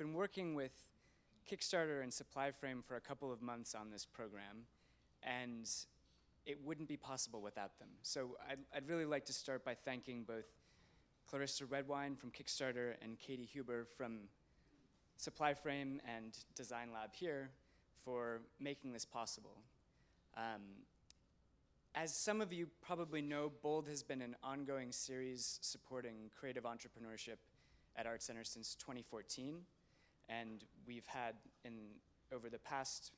been working with Kickstarter and Supplyframe for a couple of months on this program, and it wouldn't be possible without them. So I'd really like to start by thanking both Clarissa Redwine from Kickstarter and Katie Huber from Supplyframe and Design Lab here for making this possible. As some of you probably know, BOLD has been an ongoing series supporting creative entrepreneurship at ArtCenter since 2014. And we've had, over the past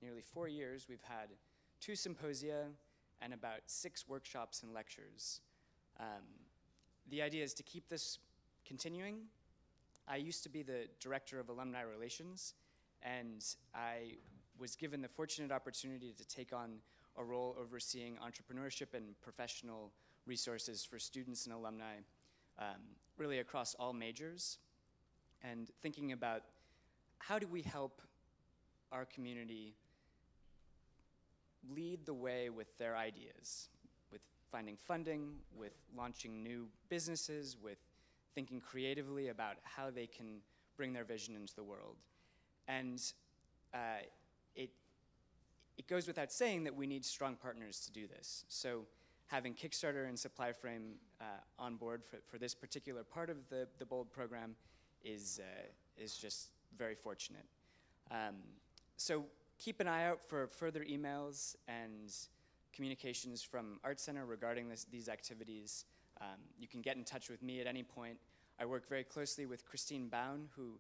nearly 4 years, we've had 2 symposia and about 6 workshops and lectures. The idea is to keep this continuing. I used to be the director of alumni relations, and I was given the fortunate opportunity to take on a role overseeing entrepreneurship and professional resources for students and alumni, really across all majors, and thinking about how do we help our community lead the way with their ideas, with finding funding, with launching new businesses, with thinking creatively about how they can bring their vision into the world. And it goes without saying that we need strong partners to do this. So having Kickstarter and Supplyframe on board for this particular part of the BOLD program is just very fortunate. So keep an eye out for further emails and communications from ArtCenter regarding these activities. You can get in touch with me at any point. I work very closely with Christine Baun, who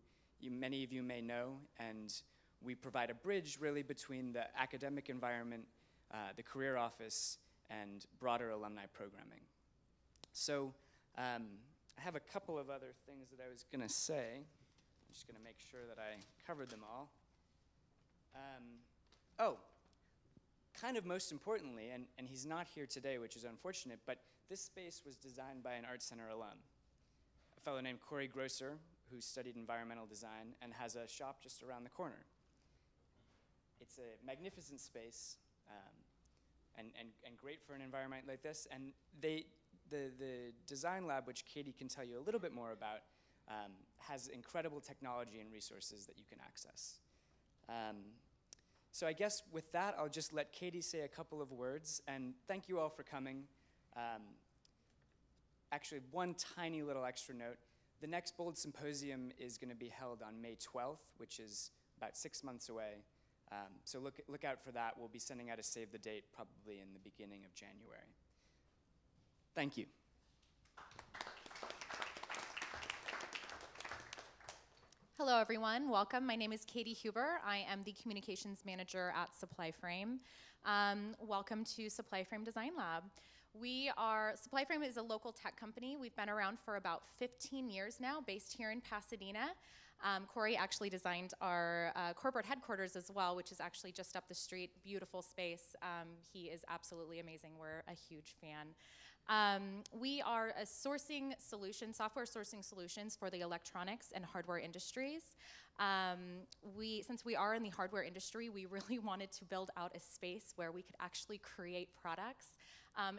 many of you may know, and we provide a bridge really between the academic environment, the career office, and broader alumni programming. So I have a couple of other things that I was going to say. I'm just going to make sure that I covered them all. Kind of most importantly, and he's not here today, which is unfortunate, but this space was designed by an ArtCenter alum, a fellow named Corey Grosser, who studied environmental design and has a shop just around the corner. It's a magnificent space and great for an environment like this. And the Design Lab, which Katie can tell you a little bit more about, has incredible technology and resources that you can access. So I guess with that, I'll just let Katie say a couple of words, and thank you all for coming. Actually, one tiny little extra note. The next BOLD Symposium is going to be held on May 12th, which is about 6 months away. So look out for that. We'll be sending out a save the date probably in the beginning of January. Thank you. Hello, everyone. Welcome. My name is Katie Huber. I am the communications manager at Supplyframe. Welcome to Supplyframe Design Lab. Supplyframe is a local tech company. We've been around for about 15 years now, based here in Pasadena. Corey actually designed our corporate headquarters as well, which is actually just up the street. Beautiful space. He is absolutely amazing. We're a huge fan. We are a software sourcing solutions for the electronics and hardware industries. Since we are in the hardware industry, we really wanted to build out a space where we could actually create products.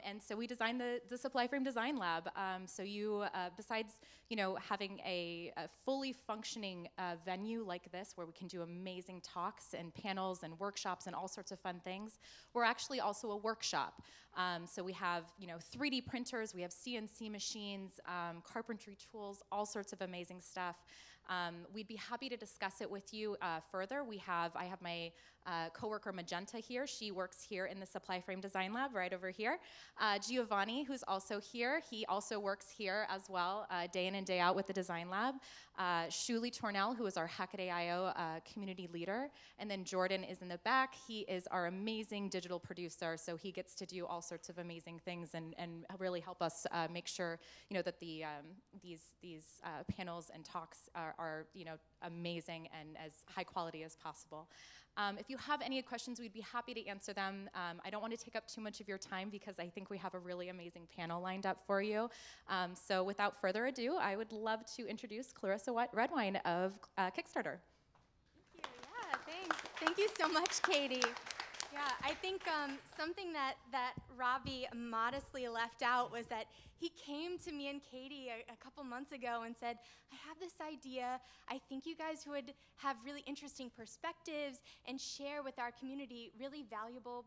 And so we designed the Supplyframe Design Lab. So you, besides having a fully functioning venue like this where we can do amazing talks and panels and workshops and all sorts of fun things, we're actually also a workshop. So we have 3D printers, we have CNC machines, carpentry tools, all sorts of amazing stuff. We'd be happy to discuss it with you further. I have my coworker Magenta here. She works here in the Supplyframe Design Lab right over here. Giovanni, who's also here, he also works here as well, day in and day out with the Design Lab. Shuli Tornell, who is our Hackaday.io community leader. And then Jordan is in the back. He is our amazing digital producer, so he gets to do all sorts of amazing things and really help us make sure that these panels and talks are amazing and as high quality as possible. If you have any questions, we'd be happy to answer them. I don't want to take up too much of your time because I think we have a really amazing panel lined up for you. So without further ado, I would love to introduce Clarissa Redwine of Kickstarter. Thank you. Yeah, thanks. Thank you so much, Katie. Yeah, I think something that Robbie modestly left out was that he came to me and Katie a couple months ago and said, I have this idea. I think you guys would have really interesting perspectives and share with our community really valuable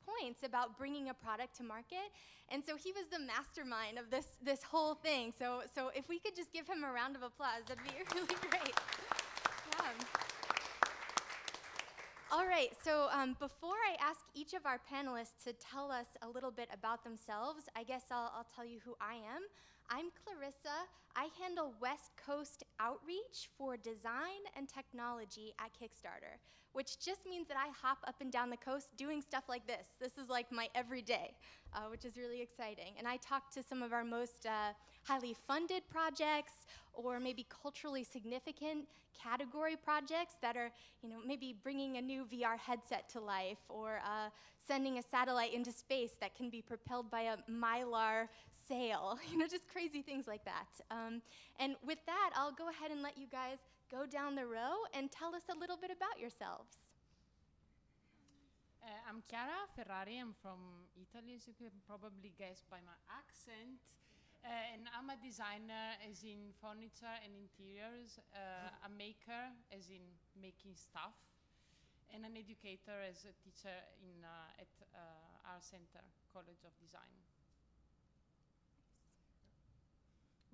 points about bringing a product to market. And so he was the mastermind of this whole thing. So if we could just give him a round of applause, that'd be really great. Yeah. All right, so before I ask each of our panelists to tell us a little bit about themselves, I guess I'll tell you who I am. I'm Clarissa. I handle West Coast outreach for design and technology at Kickstarter, which just means that I hop up and down the coast doing stuff like this. This is like my everyday, which is really exciting. And I talk to some of our most highly funded projects, or maybe culturally significant category projects that are, maybe bringing a new VR headset to life, or sending a satellite into space that can be propelled by a Mylar sail, just crazy things like that. And with that, I'll go ahead and let you guys go down the row and tell us a little bit about yourselves. I'm Chiara Ferrari. I'm from Italy, as you can probably guess by my accent. And I'm a designer, as in furniture and interiors, a maker, as in making stuff, and an educator as a teacher at ArtCenter, College of Design.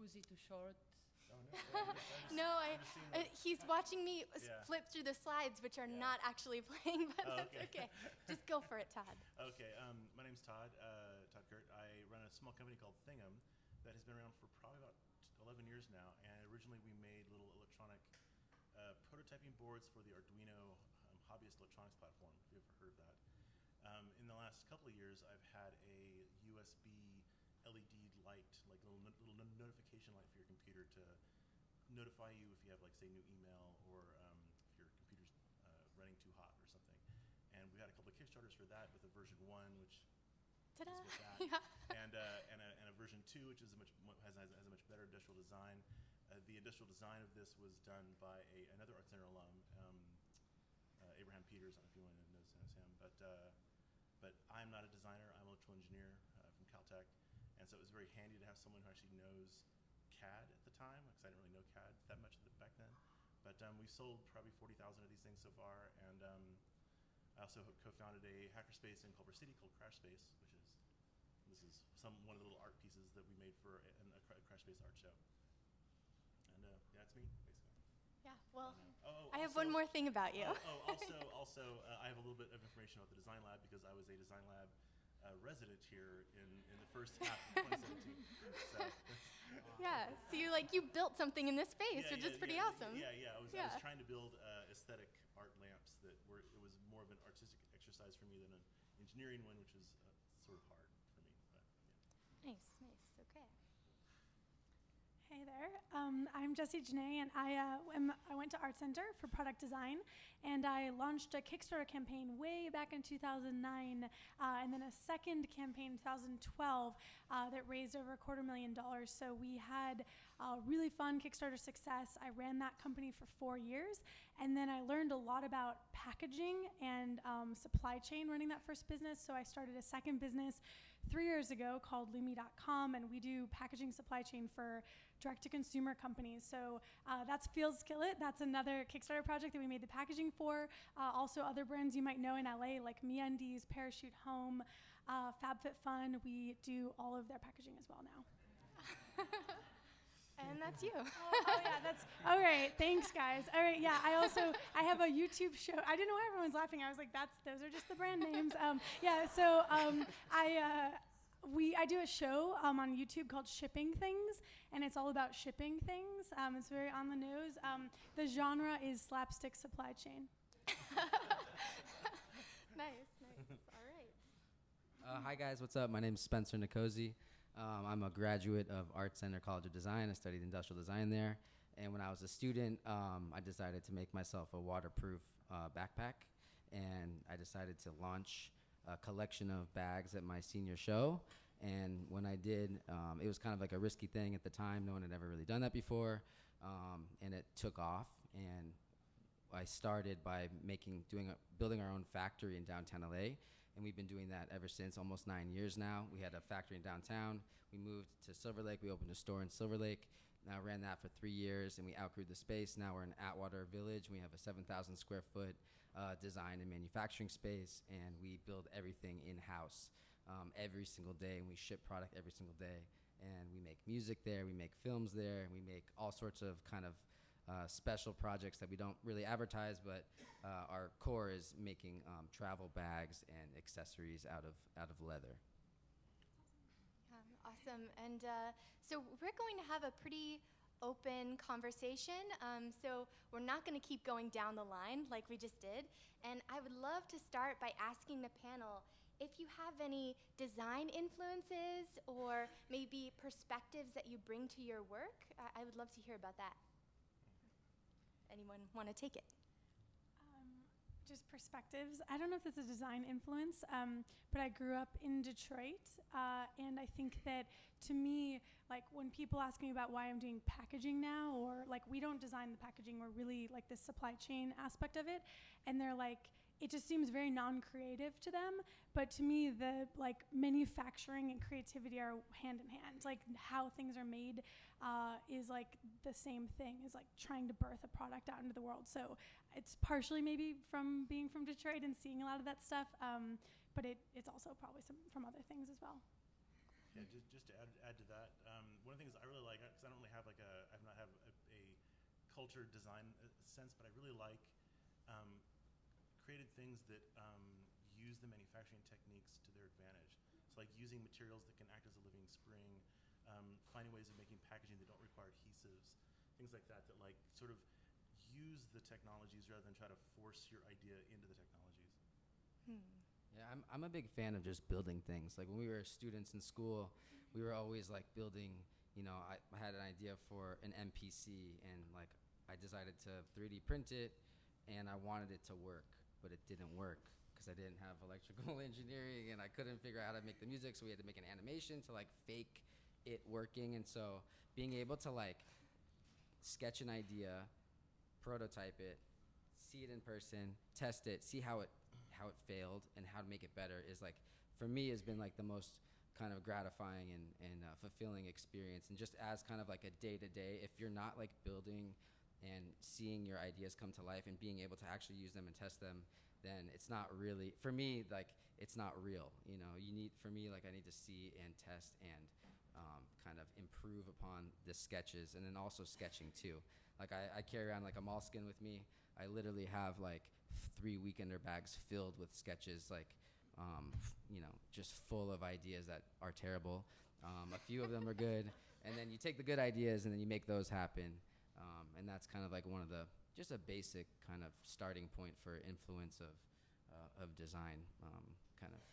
Was it too short? No, he's watching me flip through the slides, which are not actually playing, but that's okay. Just go for it, Todd. Okay, my name's Tod Kurt. I run a small company called Thingam that has been around for probably about 11 years now, and originally we made little electronic prototyping boards for the Arduino hobbyist electronics platform, if you've ever heard of that. In the last couple of years, I've had a USB LED light, like little notification light for your computer to notify you if you have, like, say, new email, or if your computer's running too hot or something. And we had a couple of Kickstarters for that, with a version 1, which Ta-da. is with that, Yeah. and a version 2, which is has a much better industrial design. The industrial design of this was done by another ArtCenter alum, Abraham Peters. I don't know if anyone knows him, but I'm not a designer. I'm an electrical engineer from Caltech, and so it was very handy to have someone who actually knows CAD at the time, because I didn't really know CAD that much back then. But we've sold probably 40,000 of these things so far, and I also co-founded a hackerspace in Culver City called CrashSpace, this is one of the little art pieces that we made for a CrashSpace art show. And yeah, that's me, basically. Yeah, well, I I have one more thing about you. Also, I have a little bit of information about the Design Lab, because I was a Design Lab resident here in the first half of 2017. So, Yeah, so you built something in this space, which is pretty awesome. Yeah. I was trying to build aesthetic art lamps it was more of an artistic exercise for me than an engineering one, which was sort of hard for me. But, yeah. Nice, okay. Hey there, I'm Genet, and I went to ArtCenter for product design, and I launched a Kickstarter campaign way back in 2009, and then a second campaign in 2012 that raised over $250,000. So we had really fun Kickstarter success. I ran that company for 4 years, and then I learned a lot about packaging and supply chain running that first business. So I started a second business 3 years ago called Lumi.com, and we do packaging supply chain for direct-to-consumer companies. So that's Field Skillet. That's another Kickstarter project that we made the packaging for. Also other brands you might know in LA, like MeUndies, Parachute Home, FabFitFun. We do all of their packaging as well now. And that's you. Oh yeah, that's all right. Thanks, guys. All right, yeah. I have a YouTube show. I didn't know why everyone's laughing. I was like, those are just the brand names. I do a show on YouTube called Shipping Things, and it's all about shipping things. It's very on the nose. The genre is slapstick supply chain. Nice. All right. Hi guys, what's up? My name is Spencer Nkosi. I'm a graduate of ArtCenter College of Design. I studied industrial design there. And when I was a student, I decided to make myself a waterproof backpack. And I decided to launch a collection of bags at my senior show. And when I did, it was kind of like a risky thing at the time. No one had ever really done that before. And it took off. And I started by building our own factory in downtown LA, and we've been doing that ever since, almost 9 years now. We had a factory in downtown. We moved to Silver Lake. We opened a store in Silver Lake. Now ran that for 3 years, and we outgrew the space. Now we're in Atwater Village. We have a 7,000 square foot design and manufacturing space, and we build everything in-house every single day, and we ship product every single day. And we make music there, we make films there, and we make all sorts of kind of special projects that we don't really advertise, but our core is making travel bags and accessories out of leather. Awesome. And so we're going to have a pretty open conversation. So we're not going to keep going down the line like we just did. And I would love to start by asking the panel if you have any design influences or maybe perspectives that you bring to your work. I would love to hear about that. Anyone want to take it? Just perspectives. I don't know if this is a design influence, but I grew up in Detroit, and I think that to me, like when people ask me about why I'm doing packaging now, or like we don't design the packaging, we're really like the supply chain aspect of it, and they're like, it just seems very non-creative to them, but to me, the like manufacturing and creativity are hand in hand. Like how things are made is like the same thing as like trying to birth a product out into the world. So it's partially maybe from being from Detroit and seeing a lot of that stuff, but it's also probably from other things as well. Yeah, just to add to that, one of the things I really like, because I don't really have like I do not have a culture design sense, but I really like created things that use the manufacturing techniques to their advantage. So like using materials that can act as a living spring, finding ways of making packaging that don't require adhesives, things like that, that like sort of use the technologies rather than try to force your idea into the technologies. Yeah, I'm a big fan of just building things. Like when we were students in school, we were always like building, you know, I had an idea for an MPC, and like I decided to 3D print it, and I wanted it to work, but it didn't work because I didn't have electrical engineering, and I couldn't figure out how to make the music, so we had to make an animation to like fake it working. And so being able to like sketch an idea, prototype it, see it in person, test it, see how it failed and how to make it better is like, for me, has been like the most kind of gratifying and fulfilling experience. And just as kind of like a day-to-day, if you're not like building and seeing your ideas come to life and being able to actually use them and test them, then it's not really, for me, like it's not real. You know, for me, like I need to see and test and kind of improve upon the sketches, and then also sketching too. Like I carry around like a moleskin with me. I literally have like 3 weekender bags filled with sketches, like you know, just full of ideas that are terrible. A few of them are good, and then you take the good ideas and then you make those happen. And that's kind of like one of the, just a basic kind of starting point for influence of design, kind of,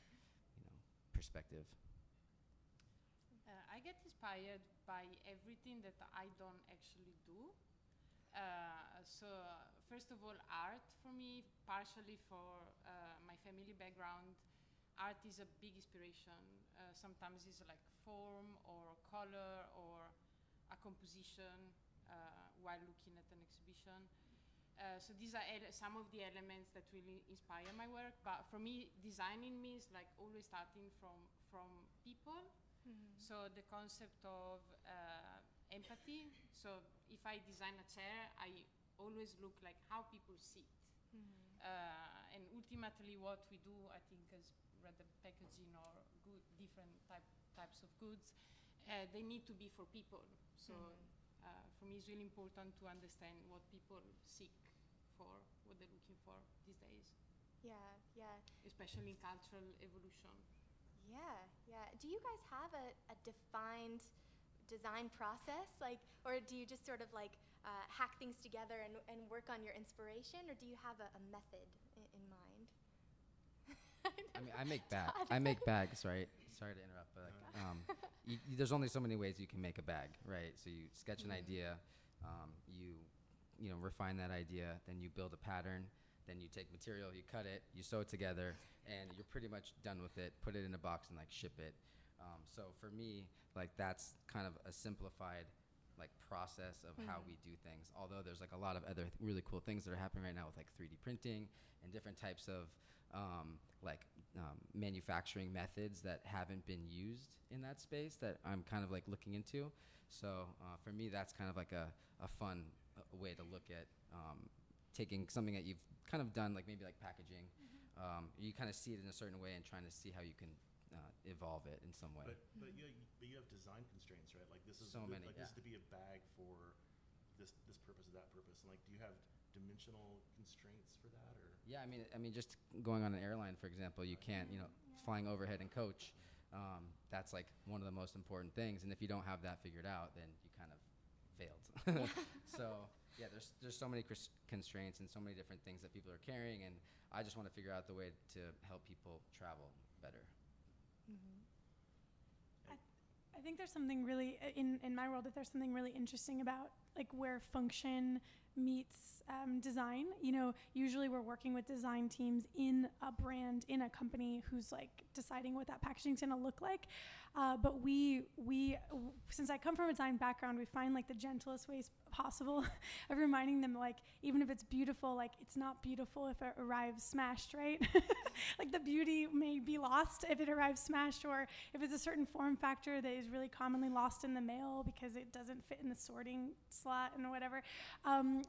you know, perspective. I get inspired by everything that I don't actually do. So first of all, art for me, partially for my family background, art is a big inspiration. Sometimes it's like form or color or a composition while looking at an exhibition. So these are some of the elements that really inspire my work. But for me, designing means like always starting from people. So the concept of empathy. So if I design a chair, I always look like how people sit. And ultimately what we do, I think, as rather packaging or different types of goods, they need to be for people. So for me, it's really important to understand what people seek for, what they're looking for these days. Yeah, yeah. Especially in cultural evolution. Yeah, yeah. Do you guys have a defined design process, like, or do you just sort of like hack things together and work on your inspiration, or do you have a method in mind? I mean, I make bags, right? Sorry to interrupt, but like, there's only so many ways you can make a bag, right? So you sketch an idea, you know, refine that idea, then you build a pattern, then you take material, you cut it, you sew it together, and you're pretty much done with it. Put it in a box and like ship it. So for me, like that's kind of a simplified like process of how we do things. Although there's like a lot of other really cool things that are happening right now with like 3D printing and different types of manufacturing methods that haven't been used in that space that I'm kind of like looking into. So for me, that's kind of like a fun way to look at taking something that you've kind of done, like maybe like packaging. You kind of see it in a certain way and trying to see how you can evolve it in some way. But you have design constraints, right? Like this is So many, this is to be a bag for this purpose or that purpose. And like, do you have dimensional constraints for that, or? Yeah, I mean, just going on an airline, for example, you can't, flying overhead and coach. That's like one of the most important things. And if you don't have that figured out, then you kind of failed. So yeah, there's so many constraints and so many different things that people are carrying, and I just want to figure out the way to help people travel better. I think there's something really, in my world, if there's something really interesting about like where function meets design. Usually we're working with design teams in a brand, in a company who's like deciding what that packaging is going to look like. But we, since I come from a design background, we find like the gentlest ways possible of reminding them, like, even if it's beautiful, like it's not beautiful if it arrives smashed, right? Like the beauty may be lost if it arrives smashed, or if it's a certain form factor that is really commonly lost in the mail because it doesn't fit in the sorting slot and whatever.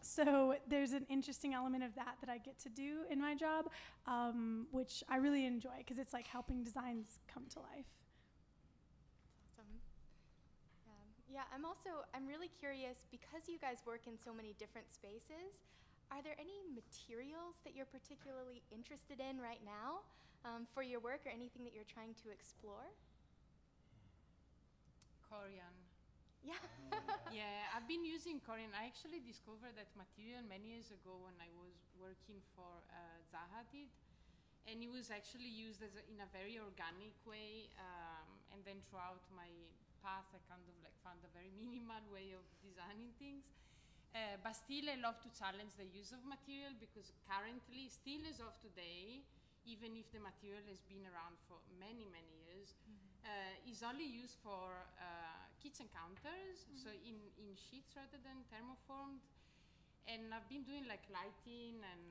So there's an interesting element of that I get to do in my job, which I really enjoy because it's like helping designs come to life. Awesome. Yeah, I'm really curious, because you guys work in so many different spaces, are there any materials that you're particularly interested in right now for your work, or anything that you're trying to explore? Corian. Yeah. Yeah, I've been using corian. I actually discovered that material many years ago when I was working for Zaha did, and it was actually used in a very organic way, and then throughout my path I kind of like found a very minimal way of designing things. But still I love to challenge the use of material, because currently, still as of today, even if the material has been around for many, many years, is only used for kitchen counters, so in sheets rather than thermoformed. And I've been doing like lighting, and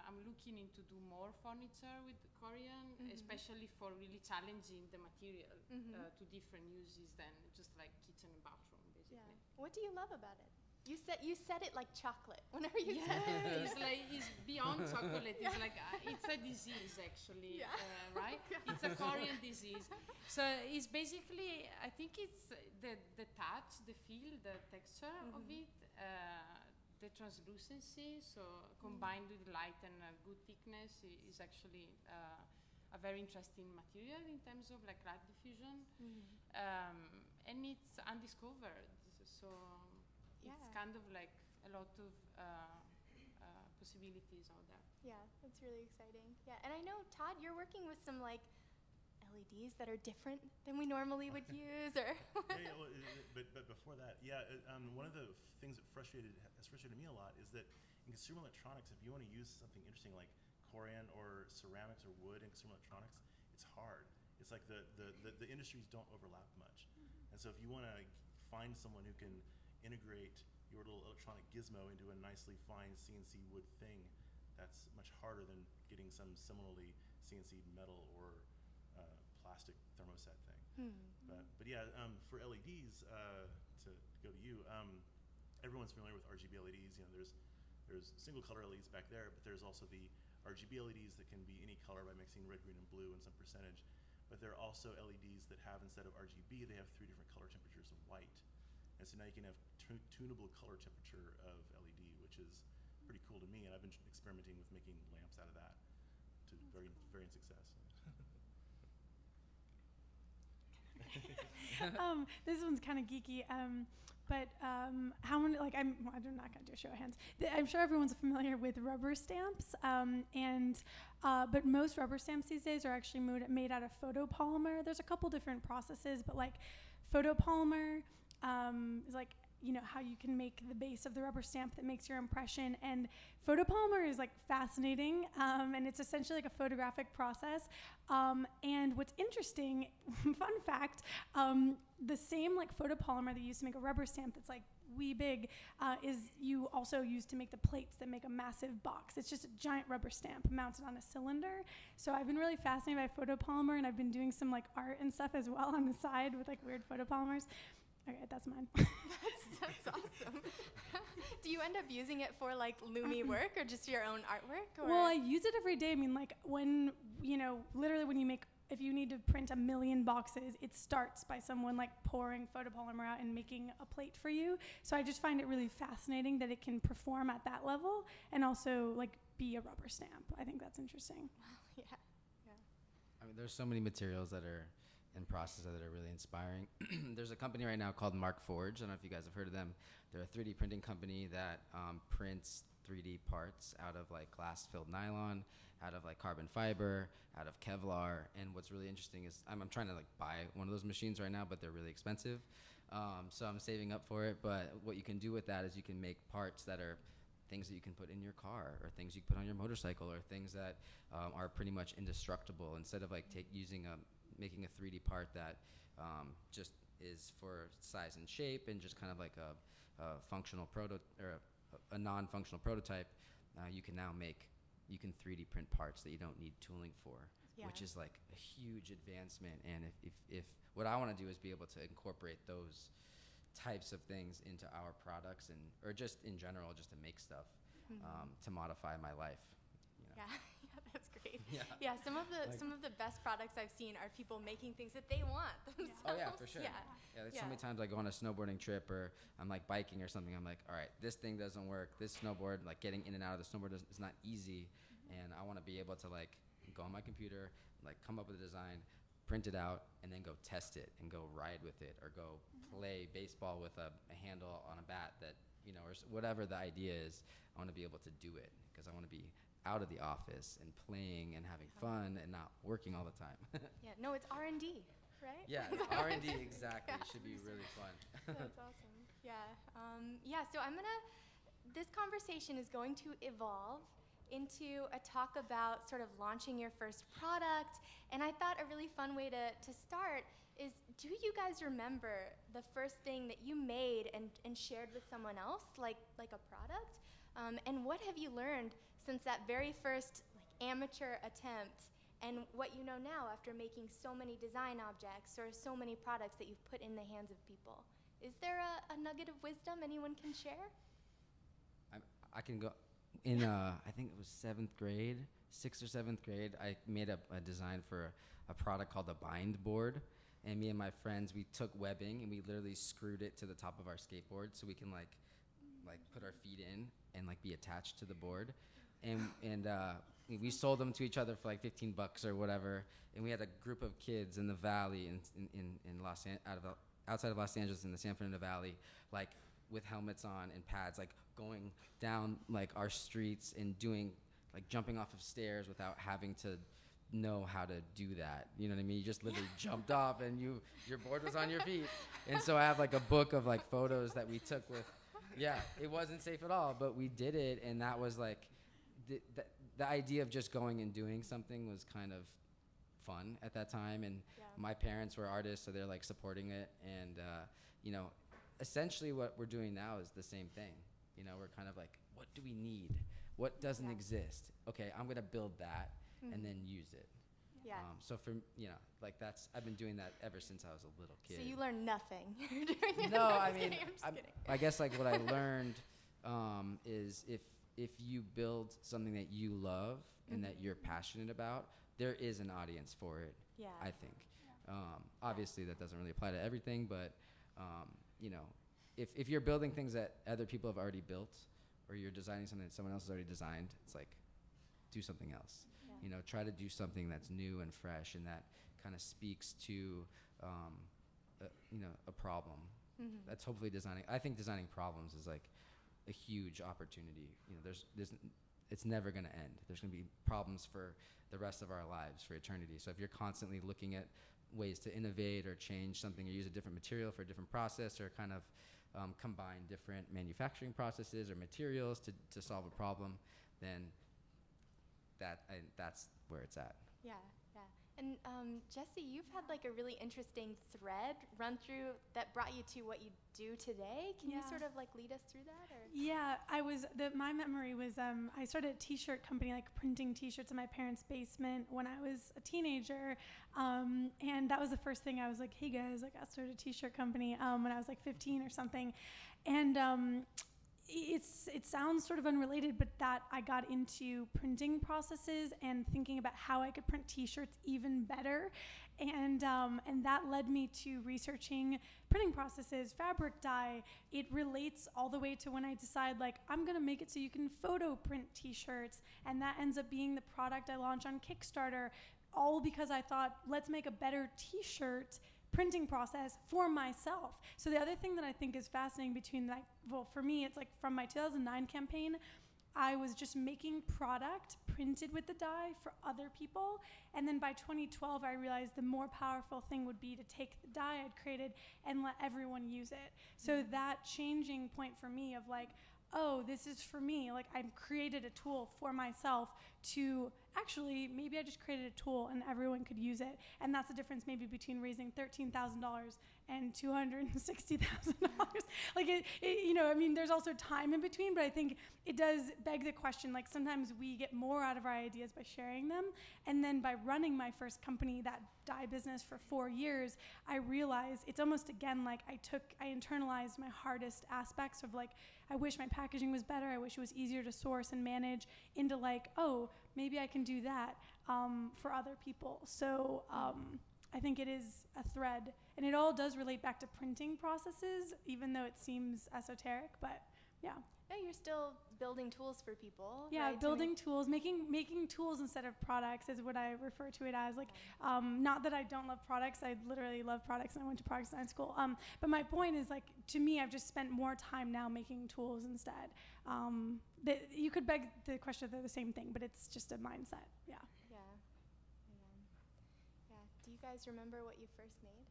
I'm looking into do more furniture with corian, especially for really challenging the material to different uses than just like kitchen and bathroom, basically. Yeah. What do you love about it? You said it like chocolate whenever you said it. It's beyond chocolate. It's like it's a disease, actually, right? It's a corian disease. So it's basically, I think it's the touch, the feel, the texture of it, the translucency. So combined with light and good thickness is actually a very interesting material in terms of like light diffusion, and it's undiscovered. So. It's kind of like a lot of possibilities out there. Yeah, that's really exciting. Yeah, and I know, Todd, you're working with some like LEDs that are different than we normally would use, or. But before that, one of the things that has frustrated me a lot is that in consumer electronics, if you want to use something interesting like corian or ceramics or wood in consumer electronics, it's hard. It's like the industries don't overlap much, and so if you want to find someone who can integrate your little electronic gizmo into a nicely fine CNC wood thing, that's much harder than getting some similarly CNC metal or plastic thermoset thing. But yeah, for LEDs, to go to you, everyone's familiar with RGB LEDs. There's single color LEDs back there, but there's also the RGB LEDs that can be any color by mixing red, green, and blue in some percentage. But there are also LEDs that have, instead of RGB, they have 3 different color temperatures of white. And so now you can have tunable color temperature of LED, which is pretty cool to me. And I've been experimenting with making lamps out of that to varying success. This one's kind of geeky, but how many? Like, I'm not gonna do a show of hands. I'm sure everyone's familiar with rubber stamps, but most rubber stamps these days are actually made out of photopolymer. There's a couple different processes, but like photopolymer is like you know, how you can make the base of the rubber stamp that makes your impression. And photopolymer is like fascinating, and it's essentially like a photographic process. And what's interesting, fun fact, the same like photopolymer that you use to make a rubber stamp that's like wee big is you also use to make the plates that make a massive box. It's just a giant rubber stamp mounted on a cylinder. So I've been really fascinated by photopolymer, and I've been doing some like art and stuff as well on the side with like weird photopolymers. Okay, that's mine. That's awesome. Do you end up using it for like Lumi work or just your own artwork? Or? Well, I use it every day. I mean, like when, you know, literally when you make, if you need to print 1 million boxes, it starts by someone like pouring photopolymer out and making a plate for you. So I just find it really fascinating that it can perform at that level and also like be a rubber stamp. I think that's interesting. Yeah. I mean, there's so many materials that are in process that are really inspiring. There's a company right now called Mark Forge. I don't know if you guys have heard of them. They're a 3D printing company that prints 3D parts out of like glass-filled nylon, out of like carbon fiber, out of Kevlar. And what's really interesting is I'm trying to like buy one of those machines right now, but they're really expensive. So I'm saving up for it. But what you can do with that is you can make parts that are things that you can put in your car, or things you can put on your motorcycle, or things that are pretty much indestructible. Instead of like making a 3D part that just is for size and shape and just kind of like a functional a non-functional prototype, you can 3D print parts that you don't need tooling for, which is like a huge advancement. And if what I want to do is be able to incorporate those types of things into our products, and or just in general, just to make stuff to modify my life. You know? Yeah, that's great. Yeah. Yeah, some of the best products I've seen are people making things that they want themselves. Oh yeah, for sure. Yeah. There's so many times I go on a snowboarding trip, or I'm like biking or something. I'm like, all right, this thing doesn't work. This snowboard, like getting in and out of the snowboard is not easy, and I want to be able to like go on my computer, like come up with a design, print it out, and then go test it and go ride with it, or go play baseball with a handle on a bat that, you know, or whatever the idea is. I want to be able to do it because I want to be out of the office and playing and having fun and not working all the time. Yeah, no, it's R&D, right? Yeah, R&D, exactly. It should be really fun. That's awesome. Yeah. So this conversation is going to evolve into a talk about sort of launching your first product. And I thought a really fun way to start is, do you guys remember the first thing that you made and shared with someone else, like a product? And what have you learned since that very first like amateur attempt, and what you know now after making so many design objects or so many products that you've put in the hands of people? Is there a nugget of wisdom anyone can share? I can go. In I think it was 6th or 7th grade, I made a design for a product called the bind board. And me and my friends, we took webbing and we literally screwed it to the top of our skateboard so we can like put our feet in and like be attached to the board. And we sold them to each other for like $15 or whatever. And we had a group of kids in the valley in outside of Los Angeles in the San Fernando Valley, like with helmets on and pads, like going down like our streets and doing like jumping off of stairs without having to know how to do that. You know what I mean? You just literally jumped off and your board was on your feet. And so I have like a book of like photos that we took with, it wasn't safe at all, but we did it. And that was like, the idea of just going and doing something was kind of fun at that time. And my parents were artists, so they're like supporting it. And, you know, essentially what we're doing now is the same thing. You know, we're kind of like, what do we need? What doesn't exist? Okay, I'm gonna build that and then use it. Yeah. So for, you know, like I've been doing that ever since I was a little kid. So you learned nothing. You're doing it. No, I I'm mean, just kidding. I guess like what I learned is if you build something that you love and that you're passionate about, there is an audience for it. Yeah. I think. Obviously, that doesn't really apply to everything, but you know, if you're building things that other people have already built, or you're designing something that someone else has already designed, it's like, do something else. Yeah. You know, try to do something that's new and fresh and that kind of speaks to, you know, a problem. Mm-hmm. That's hopefully designing. I think designing problems is like a huge opportunity. You know, it's never going to end. There's going to be problems for the rest of our lives, for eternity. So if you're constantly looking at ways to innovate or change something, or use a different material for a different process, or kind of combine different manufacturing processes or materials to solve a problem, then that's where it's at. Yeah, yeah. And Jesse, you've had like a really interesting thread run through that brought you to what you do today. Can you sort of like lead us through that? Or? Yeah, my memory was I started a t-shirt company, like printing t-shirts in my parents' basement when I was a teenager. And that was the first thing I was like, hey guys, like I started a t-shirt company when I was like 15 or something. And it sounds sort of unrelated, but that I got into printing processes and thinking about how I could print t-shirts even better. And that led me to researching printing processes, fabric dye. It relates all the way to when I decide, like, I'm gonna make it so you can photo print t-shirts, and that ends up being the product I launch on Kickstarter, all because I thought, let's make a better t-shirt printing process for myself. So the other thing that I think is fascinating between that, well, for me, it's like from my 2009 campaign, I was just making product printed with the dye for other people. And then by 2012, I realized the more powerful thing would be to take the dye I'd created and let everyone use it. So that changing point for me of like, oh, this is for me. Like I created a tool for myself to actually, maybe I just created a tool and everyone could use it. And that's the difference maybe between raising $13,000 and $260,000. Like you know, I mean, there's also time in between, but I think it does beg the question, like sometimes we get more out of our ideas by sharing them. And then by running my first company, that dye business for 4 years, I realized it's almost again like I internalized my hardest aspects of like, I wish my packaging was better, I wish it was easier to source and manage, into like, oh, maybe I can do that for other people. So I think it is a thread, and it all does relate back to printing processes, even though it seems esoteric, but yeah. No, you're still building tools for people. Yeah, right? building tools, making tools instead of products is what I refer to it as. Like, not that I don't love products, I literally love products, and I went to product design school. But my point is, like, to me, I've just spent more time now making tools instead. You could beg the question if they're the same thing, but it's just a mindset. Yeah. Yeah. Yeah. Do you guys remember what you first made?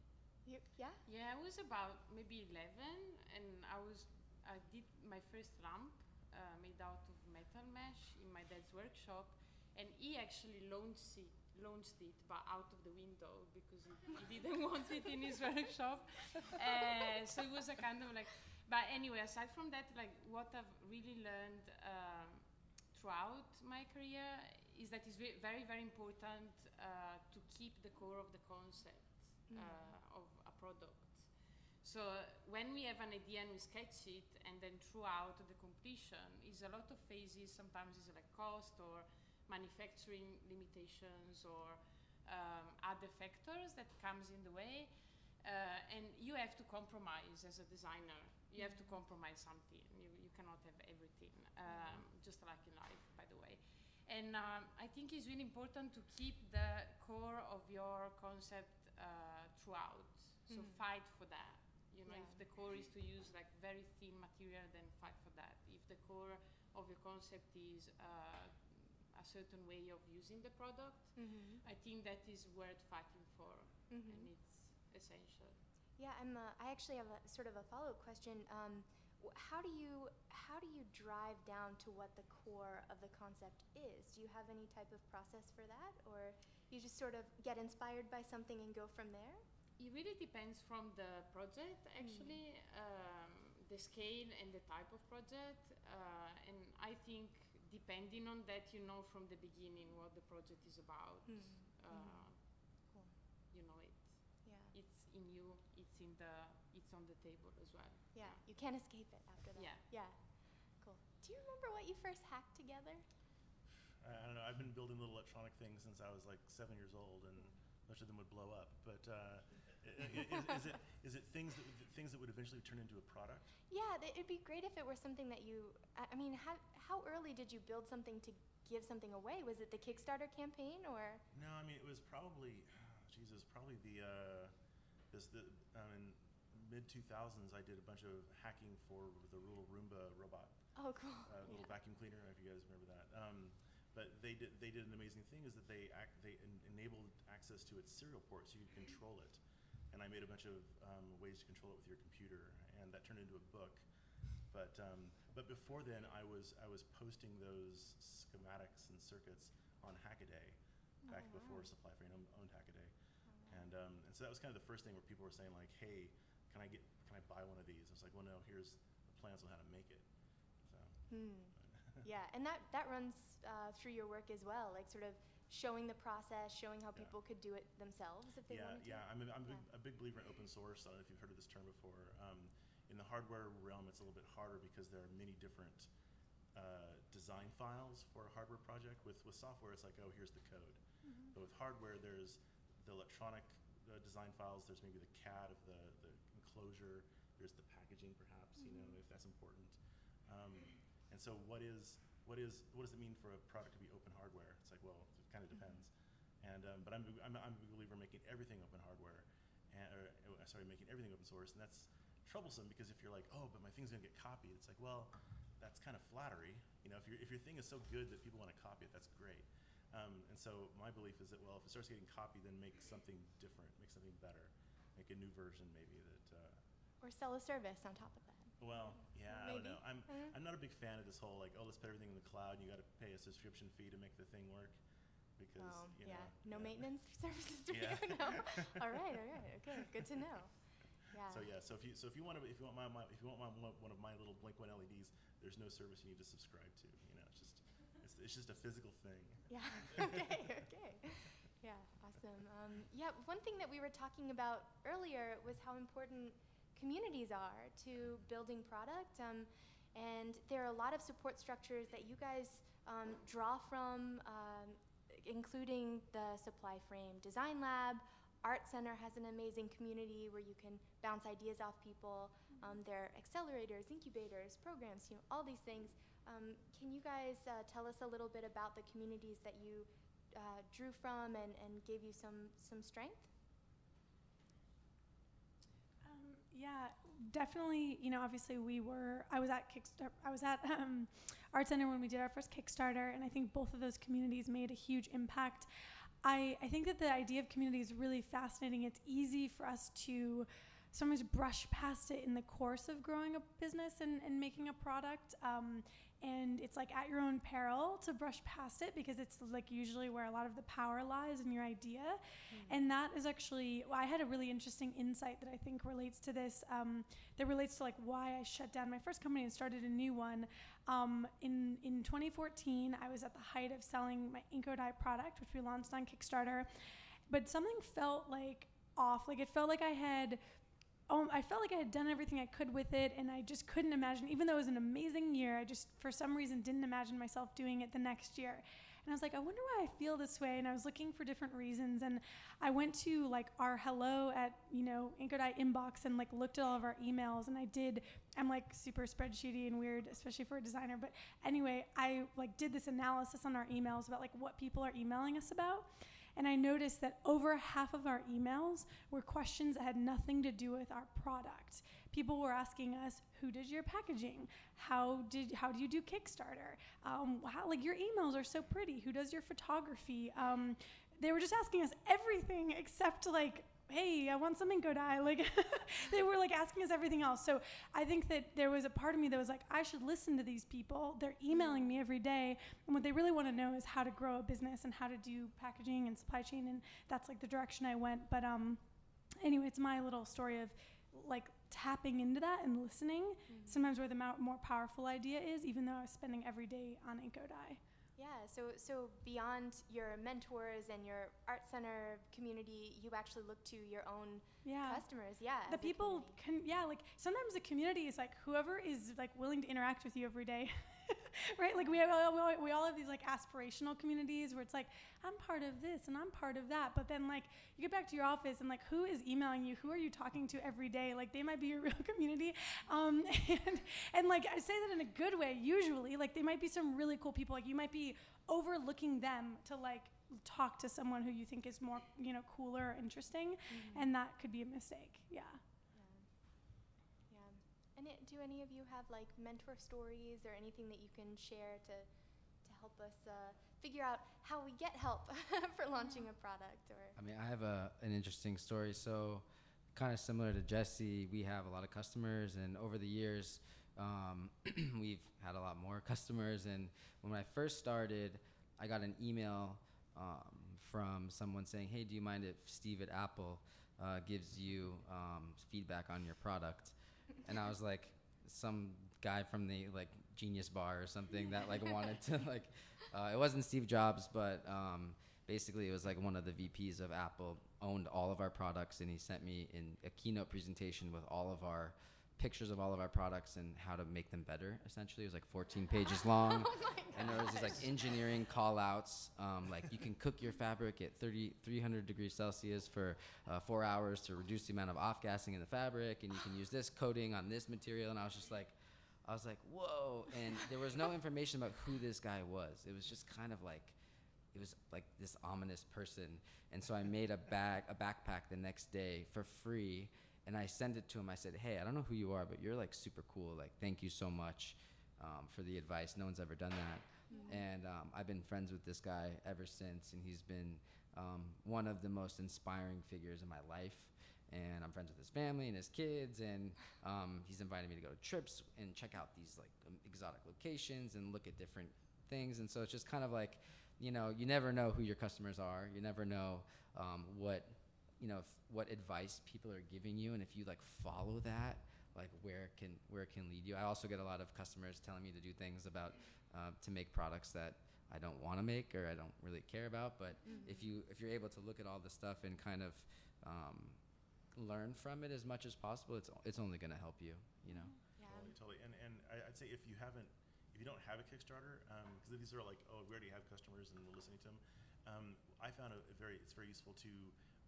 Yeah? Yeah, I was about maybe 11, and I did my first lamp made out of metal mesh in my dad's workshop, and he actually launched it, but out of the window because he didn't want it in his workshop. So it was a kind of like, but anyway, aside from that, like what I've really learned throughout my career is that it's very, very important to keep the core of the concept of a product. So when we have an idea and we sketch it, and then throughout the completion is a lot of phases. Sometimes it's like cost or manufacturing limitations or other factors that comes in the way, and you have to compromise as a designer. You have to compromise something. You cannot have everything, just like in life, by the way. And I think it's really important to keep the core of your concept throughout. So fight for that. You know, if the core is to use like very thin material, then fight for that. If the core of your concept is a certain way of using the product, I think that is worth fighting for, and it's essential. Yeah, I actually have a sort of a follow-up question. How do you drive down to what the core of the concept is? Do you have any type of process for that, or you just sort of get inspired by something and go from there? It really depends from the project, actually, the scale and the type of project. And I think depending on that, you know from the beginning what the project is about. Cool. You know it. Yeah. It's in you. It's on the table as well. Yeah. You can't escape it after that. Yeah. Yeah. Cool. Do you remember what you first hacked together? I don't know. I've been building little electronic things since I was like 7 years old, and most of them would blow up. But is it things that would eventually turn into a product? Yeah, it'd be great if it were something that you. I mean, how early did you build something to give something away? Was it the Kickstarter campaign, or? No, I mean it was probably, probably in mid-2000s. I did a bunch of hacking for the little Roomba robot. Oh, cool. Little vacuum cleaner. I don't know if you guys remember that. But they did an amazing thing, is that they enabled access to its serial port so you could control it. And I made a bunch of ways to control it with your computer. and that turned into a book. But before then, I was posting those schematics and circuits on Hackaday, back before Supplyframe owned Hackaday, and so that was kind of the first thing where people were saying like, hey, can I buy one of these? I was like, well, no, here's the plans on how to make it. So. Yeah, and that runs through your work as well, like sort of showing the process, showing how people could do it themselves if they wanted to. Yeah, I'm a big believer in open source. I don't know if you've heard of this term before. In the hardware realm, it's a little bit harder because there are many different design files for a hardware project. With software, it's like, oh, here's the code. But with hardware, there's the electronic design files. There's maybe the CAD of the enclosure. There's the packaging, perhaps, you know, if that's important. And so, what does it mean for a product to be open hardware? It's like, well, it kind of depends. And but I'm a big believer in making everything open hardware, making everything open source, and that's troublesome because if you're like, oh, but my thing's gonna get copied, it's like, well, that's kind of flattery. You know, if your thing is so good that people want to copy it, that's great. And so my belief is that, well, if it starts getting copied, then make something different, make something better, make a new version maybe that. Or sell a service on top of that. Well, yeah, maybe. I don't know. I'm not a big fan of this whole like, oh, let's put everything in the cloud. You got to pay a subscription fee to make the thing work, because you know, no maintenance services. Yeah. No. All right. Okay, good to know. Yeah. So if you want one of my little Blink-1 LEDs, there's no service you need to subscribe to. You know, it's just a physical thing. Yeah. Okay. Yeah. Awesome. Yeah. One thing that we were talking about earlier was how important communities are to building product, and there are a lot of support structures that you guys draw from, including the Supplyframe Design Lab. ArtCenter has an amazing community where you can bounce ideas off people. There are accelerators, incubators, programs, you know, all these things. Can you guys tell us a little bit about the communities that you drew from and gave you some strength? Yeah, definitely. You know, obviously I was at Kickstarter. I was at ArtCenter when we did our first Kickstarter, and I think both of those communities made a huge impact. I think that the idea of community is really fascinating. It's easy for us to sometimes brush past it in the course of growing a business and making a product. And it's like at your own peril to brush past it, because it's like usually where a lot of the power lies in your idea. And that is actually, I had a really interesting insight that I think relates to this, that relates to like why I shut down my first company and started a new one. In 2014, I was at the height of selling my Inkodye product, which we launched on Kickstarter, but something felt like off. Like it felt like I felt like I had done everything I could with it, and I just couldn't imagine, even though it was an amazing year, I just, for some reason, didn't imagine myself doing it the next year. And I was like, I wonder why I feel this way, and I was looking for different reasons, and I went to like our hello at, you know, Inkodye inbox and like looked at all of our emails, and I'm like super spreadsheety and weird, especially for a designer, but anyway, I like did this analysis on our emails about like what people are emailing us about. And I noticed that over half of our emails were questions that had nothing to do with our product. People were asking us, who did your packaging? How do you do Kickstarter? Like your emails are so pretty. Who does your photography? They were just asking us everything except like, hey, I want some Inkodye. Like they were like asking us everything else. So I think that there was a part of me that was like, I should listen to these people. They're emailing me every day, and what they really want to know is how to grow a business and how to do packaging and supply chain, and that's like the direction I went. But anyway, it's my little story of like tapping into that and listening, sometimes where the more powerful idea is, even though I was spending every day on Inkodye. Yeah, so beyond your mentors and your ArtCenter community, you actually look to your own customers, The people like sometimes the community is like whoever is like willing to interact with you every day, right? Like we all have these like aspirational communities where it's like, I'm part of this and I'm part of that, but then like you get back to your office and like who is emailing you? Who are you talking to every day? Like they might be your real community, and like I say that in a good way. Usually, like they might be some really cool people. Like you might be overlooking them to like talk to someone who you think is more, you know, cooler or interesting, and that could be a mistake. Yeah. And do any of you have like mentor stories or anything that you can share to help us figure out how we get help for launching a product? Or I mean, I have an interesting story. So kind of similar to Jesse, we have a lot of customers, and over the years, we've had a lot more customers. And when I first started, I got an email from someone saying, "Hey, do you mind if Steve at Apple gives you feedback on your product?" And I was like, some guy from the like Genius Bar or something that like wanted to like, it wasn't Steve Jobs, but basically it was like one of the VPs of Apple owned all of our products, and he sent me in a keynote presentation with all of our pictures of all of our products and how to make them better. Essentially, it was like 14 pages long. Oh my And there was these like engineering call outs, like you can cook your fabric at 300 degrees Celsius for 4 hours to reduce the amount of off gassing in the fabric, and you can use this coating on this material. And I was like, whoa. And there was no information about who this guy was. It was just kind of like, it was like this ominous person. And so I made a backpack the next day for free, and I sent it to him. I said, "Hey, I don't know who you are, but you're like super cool. Like, thank you so much for the advice. No one's ever done that." And I've been friends with this guy ever since, and he's been one of the most inspiring figures in my life. And I'm friends with his family and his kids, and he's invited me to go to trips and check out these like exotic locations and look at different things. And so it's just kind of like, you know, you never know who your customers are. You never know what advice people are giving you, and if you like follow that, like where it can lead you. I also get a lot of customers telling me to do things about to make products that I don't want to make or I don't really care about. But if you're able to look at all the stuff and kind of learn from it as much as possible, it's only going to help you. You know. Yeah. Totally. And I'd say if you don't have a Kickstarter, because these are like, oh, we already have customers and we're listening to them. I found it's very useful to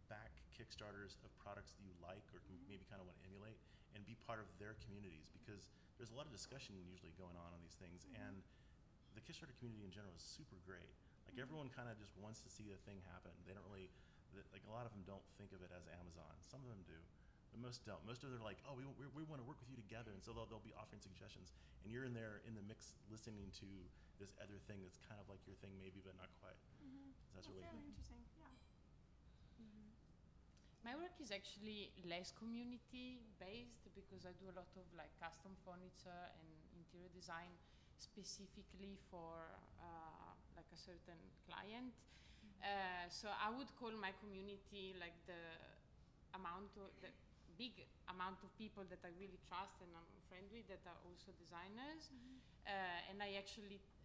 back Kickstarters of products that you like or maybe kind of want to emulate and be part of their communities, because there's a lot of discussion usually going on these things, and the Kickstarter community in general is super great. Like everyone kind of just wants to see the thing happen. They don't really, like a lot of them don't think of it as Amazon. Some of them do, but most don't. Most of them are like, oh, we want to work with you together, and so they'll be offering suggestions, and you're in there in the mix listening to this other thing that's kind of like your thing maybe, but not quite. That's really interesting. Yeah. My work is actually less community based because I do a lot of like custom furniture and interior design specifically for like a certain client. So I would call my community like the big amount of people that I really trust and I'm friend with that are also designers. And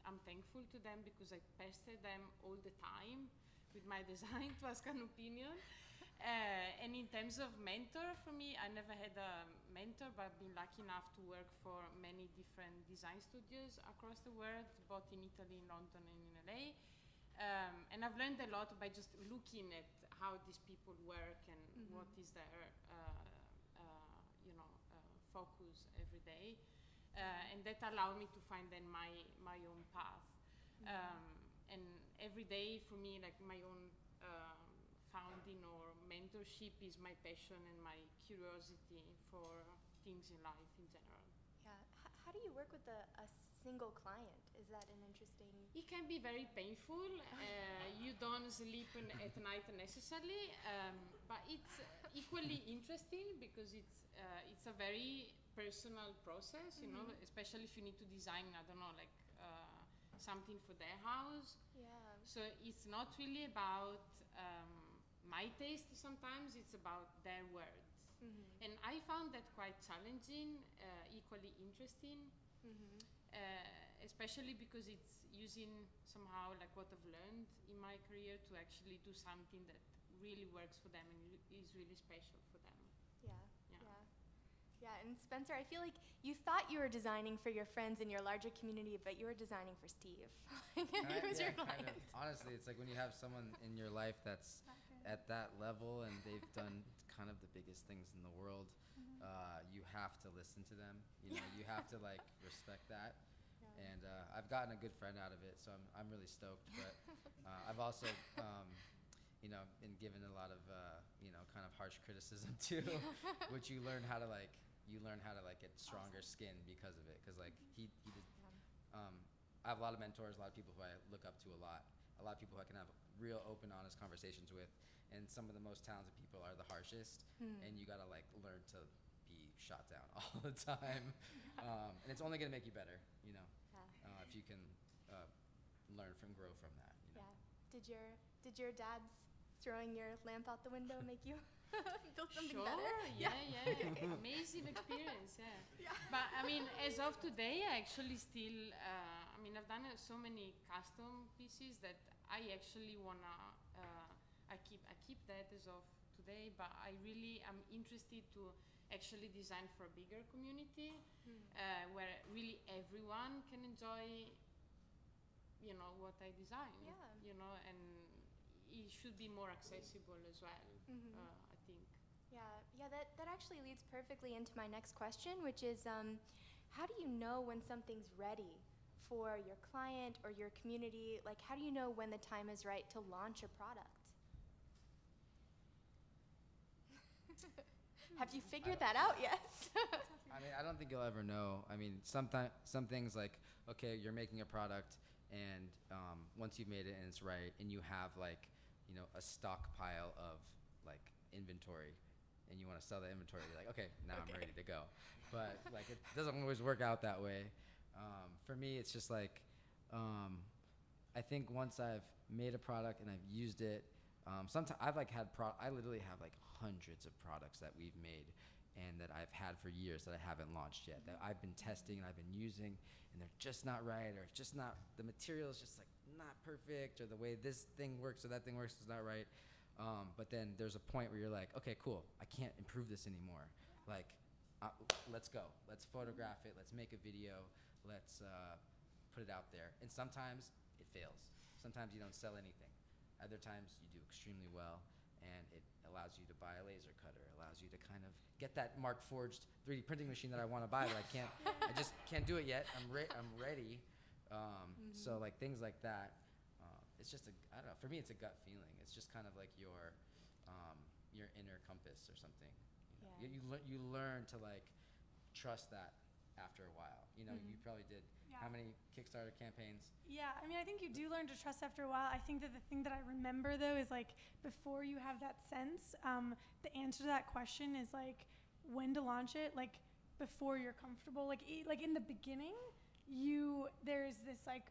I'm thankful to them because I pester them all the time with my design to ask an opinion. And in terms of mentor, for me, I never had a mentor, but I've been lucky enough to work for many different design studios across the world, both in Italy, in London, and in LA. And I've learned a lot by just looking at how these people work and what is their focus every day. And that allowed me to find then my own path. And every day for me, like my own founding or mentorship is my passion and my curiosity for things in life in general. Yeah. How do you work with a single client? Is that an interesting? It can be very painful. You don't sleep at night necessarily, but it's equally interesting because it's a very personal process, you know, especially if you need to design, I don't know, like something for their house. Yeah. So it's not really about my taste sometimes, it's about their words. And I found that quite challenging, equally interesting, especially because it's using somehow like what I've learned in my career to actually do something that really works for them and is really special for them. Yeah, and Spencer, I feel like you thought you were designing for your friends in your larger community, but you were designing for Steve. He was your client. Kind of. Honestly, it's like when you have someone in your life that's at that level and they've done kind of the biggest things in the world, you have to listen to them. You know, you have to like respect that. Yeah. And I've gotten a good friend out of it, so I'm really stoked. But I've also, been given a lot of kind of harsh criticism too, which you learn how to get stronger skin because of it. Because like he did, I have a lot of mentors, a lot of people who I look up to a lot of people who I can have real open, honest conversations with. and some of the most talented people are the harshest, and you gotta like learn to be shot down all the time, and it's only gonna make you better, you know, if you can learn from, grow from that. You know? Yeah. Did your dad's throwing your lamp out the window make you feel something Sure, better? yeah. Amazing experience, yeah. But I mean, as of today, I actually still, I mean, I've done so many custom pieces that I actually wanna, I keep that as of today, but I really am interested to actually design for a bigger community, where really everyone can enjoy, you know, what I design, you know, and it should be more accessible as well, I think. Yeah, that actually leads perfectly into my next question, which is, how do you know when something's ready for your client or your community? Like, how do you know when the time is right to launch a product? Have you figured that out yet? I mean, I don't think you'll ever know. I mean, some things like, okay, you're making a product, and once you've made it and it's right, and you have like, you know, a stockpile of like inventory, and you want to sell the inventory, you're like, okay, now I'm ready to go. But like, it doesn't always work out that way. For me, it's just like, I think once I've made a product and I've used it, sometimes I've like had I literally have like hundreds of products that we've made and that I've had for years that I haven't launched yet, that I've been testing and I've been using, and they're just not right, or it's just not, the material is just like not perfect, or the way this thing works or that thing works is not right. But then there's a point where you're like, okay, cool, I can't improve this anymore. Like, let's go, let's photograph it, let's make a video, let's put it out there. And sometimes it fails. Sometimes you don't sell anything. Other times you do extremely well, and it allows you to buy a laser cutter, allows you to kind of get that Mark Forged 3D printing machine that I want to buy, but I just can't do it yet. I'm ready. So like things like that, it's just I don't know, for me it's a gut feeling. It's just kind of like your inner compass or something. You know? You learn to like trust that after a while. You know, you probably did how many Kickstarter campaigns? Yeah, I mean, I think you do learn to trust after a while. I think that the thing that I remember, though, is like before you have that sense, the answer to that question is like when to launch it, like before you're comfortable. Like in the beginning, there's this like,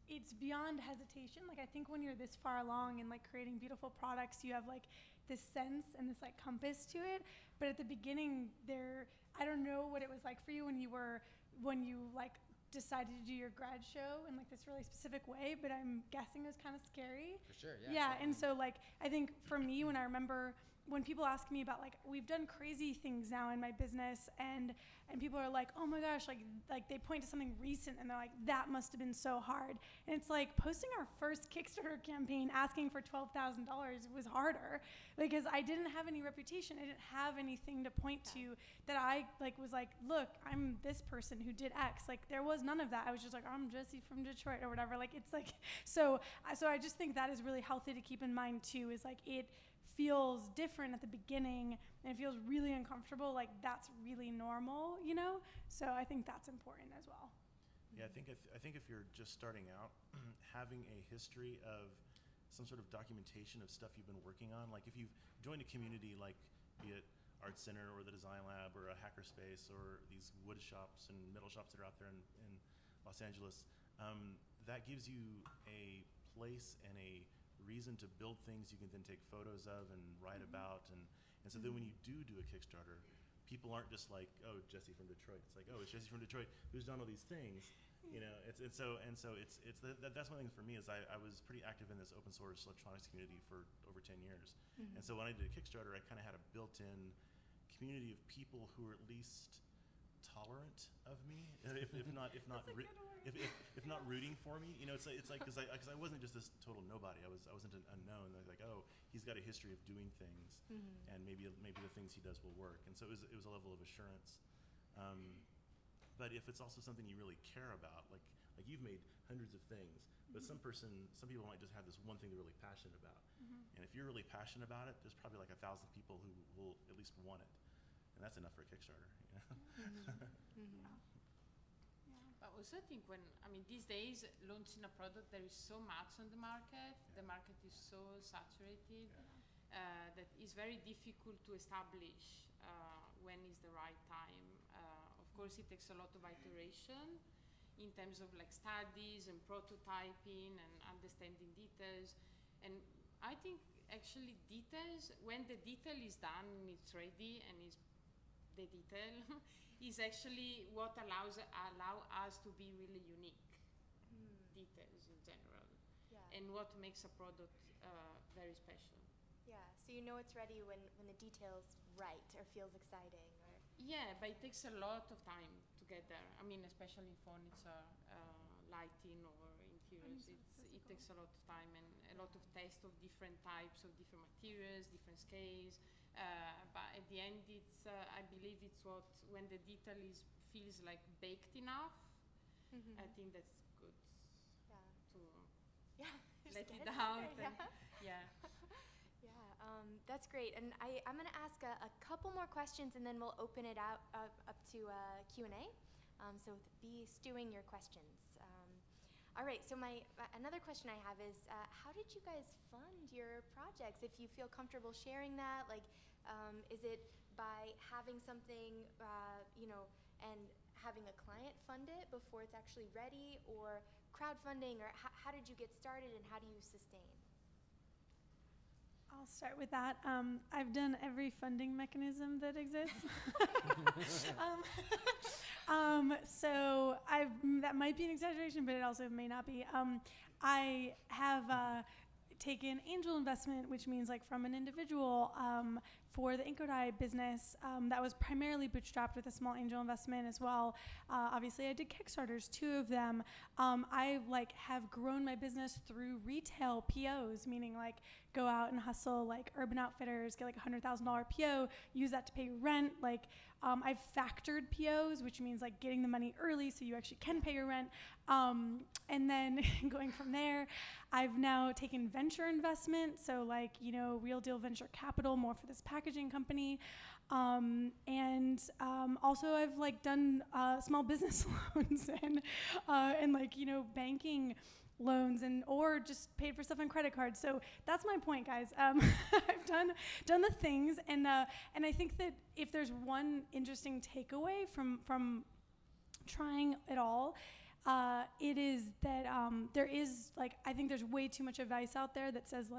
it's beyond hesitation. Like I think when you're this far along in like creating beautiful products, you have like this sense and this like compass to it. But at the beginning, I don't know what it was like for you when you like decided to do your grad show in like this really specific way, but I'm guessing it was kind of scary. For sure, yeah. Yeah, and so like I think for me, when I remember when people ask me about like, we've done crazy things now in my business, and people are like, oh my gosh, like they point to something recent and they're like, that must have been so hard. And it's like posting our first Kickstarter campaign asking for $12,000 was harder because I didn't have any reputation. I didn't have anything to point to that I like was like, look, I'm this person who did X. Like there was none of that. I was just like, I'm Jessie from Detroit or whatever. Like it's like, so I just think that is really healthy to keep in mind too, is like it feels different at the beginning and it feels really uncomfortable, like that's really normal, you know? So I think that's important as well. Yeah, I think if you're just starting out, having a history of some sort of documentation of stuff you've been working on, like if you've joined a community like be it ArtCenter or the Design Lab or a Hackerspace or these wood shops and metal shops that are out there in Los Angeles, that gives you a place and a reason to build things you can then take photos of and write about, and so then when you do a Kickstarter, people aren't just like, oh, Jessie from Detroit. It's like, oh, it's Jessie from Detroit who's done all these things, you know. That's one thing for me is I was pretty active in this open source electronics community for over 10 years, and so when I did a Kickstarter, I kind of had a built-in community of people who were at least tolerant of me, if not rooting for me, you know. It's like because I wasn't just this total nobody. I wasn't an unknown. They're like, oh, he's got a history of doing things, and maybe the things he does will work. And so it was a level of assurance. But if it's also something you really care about, like you've made hundreds of things, but some people might just have this one thing they're really passionate about. And if you're really passionate about it, there's probably like 1,000 people who will at least want it, and that's enough for a Kickstarter. You know? But also I think these days launching a product, there is so much on the market. The market is so saturated, that is very difficult to establish when is the right time. Of course, it takes a lot of iteration in terms of like studies and prototyping and understanding details. And I think actually details, when the detail is done and it's ready and is the detail, is actually what allow us to be really unique. Details in general. Yeah. And what makes a product very special. Yeah, so you know it's ready when the detail's right or feels exciting. Or Yeah, but it takes a lot of time to get there. I mean, especially in furniture, lighting or interiors, it takes a lot of time and a lot of tests of different types of different materials, different scales. But at the end, it's I believe it's when the detail feels like baked enough. I think that's good Yeah. to Yeah. let Just it get out. there, And, yeah. Yeah, that's great. And I'm going to ask a couple more questions, and then we'll open it out up to Q&A. So be stewing your questions. All right. So another question I have is, how did you guys fund your projects? If you feel comfortable sharing that, like, is it by having something, and having a client fund it before it's actually ready, or crowdfunding, or how did you get started, and how do you sustain? I'll start with that. I've done every funding mechanism that exists. So that might be an exaggeration, but it also may not be. I have taken angel investment, which means like from an individual, for the Inkodai business. That was primarily bootstrapped with a small angel investment as well. Obviously, I did Kickstarters, 2 of them. I have grown my business through retail POs, meaning like go out and hustle like Urban Outfitters, get like $100,000 PO, use that to pay rent. I've factored POs, which means like getting the money early so you actually can pay your rent. And then going from there, I've now taken venture investment, so real deal venture capital, more for this packaging company. And also I've done small business loans and banking loans or just paid for stuff on credit cards. So that's my point, guys. I've done the things, and I think that if there's one interesting takeaway from trying it all, it is that there is I think there's way too much advice out there that says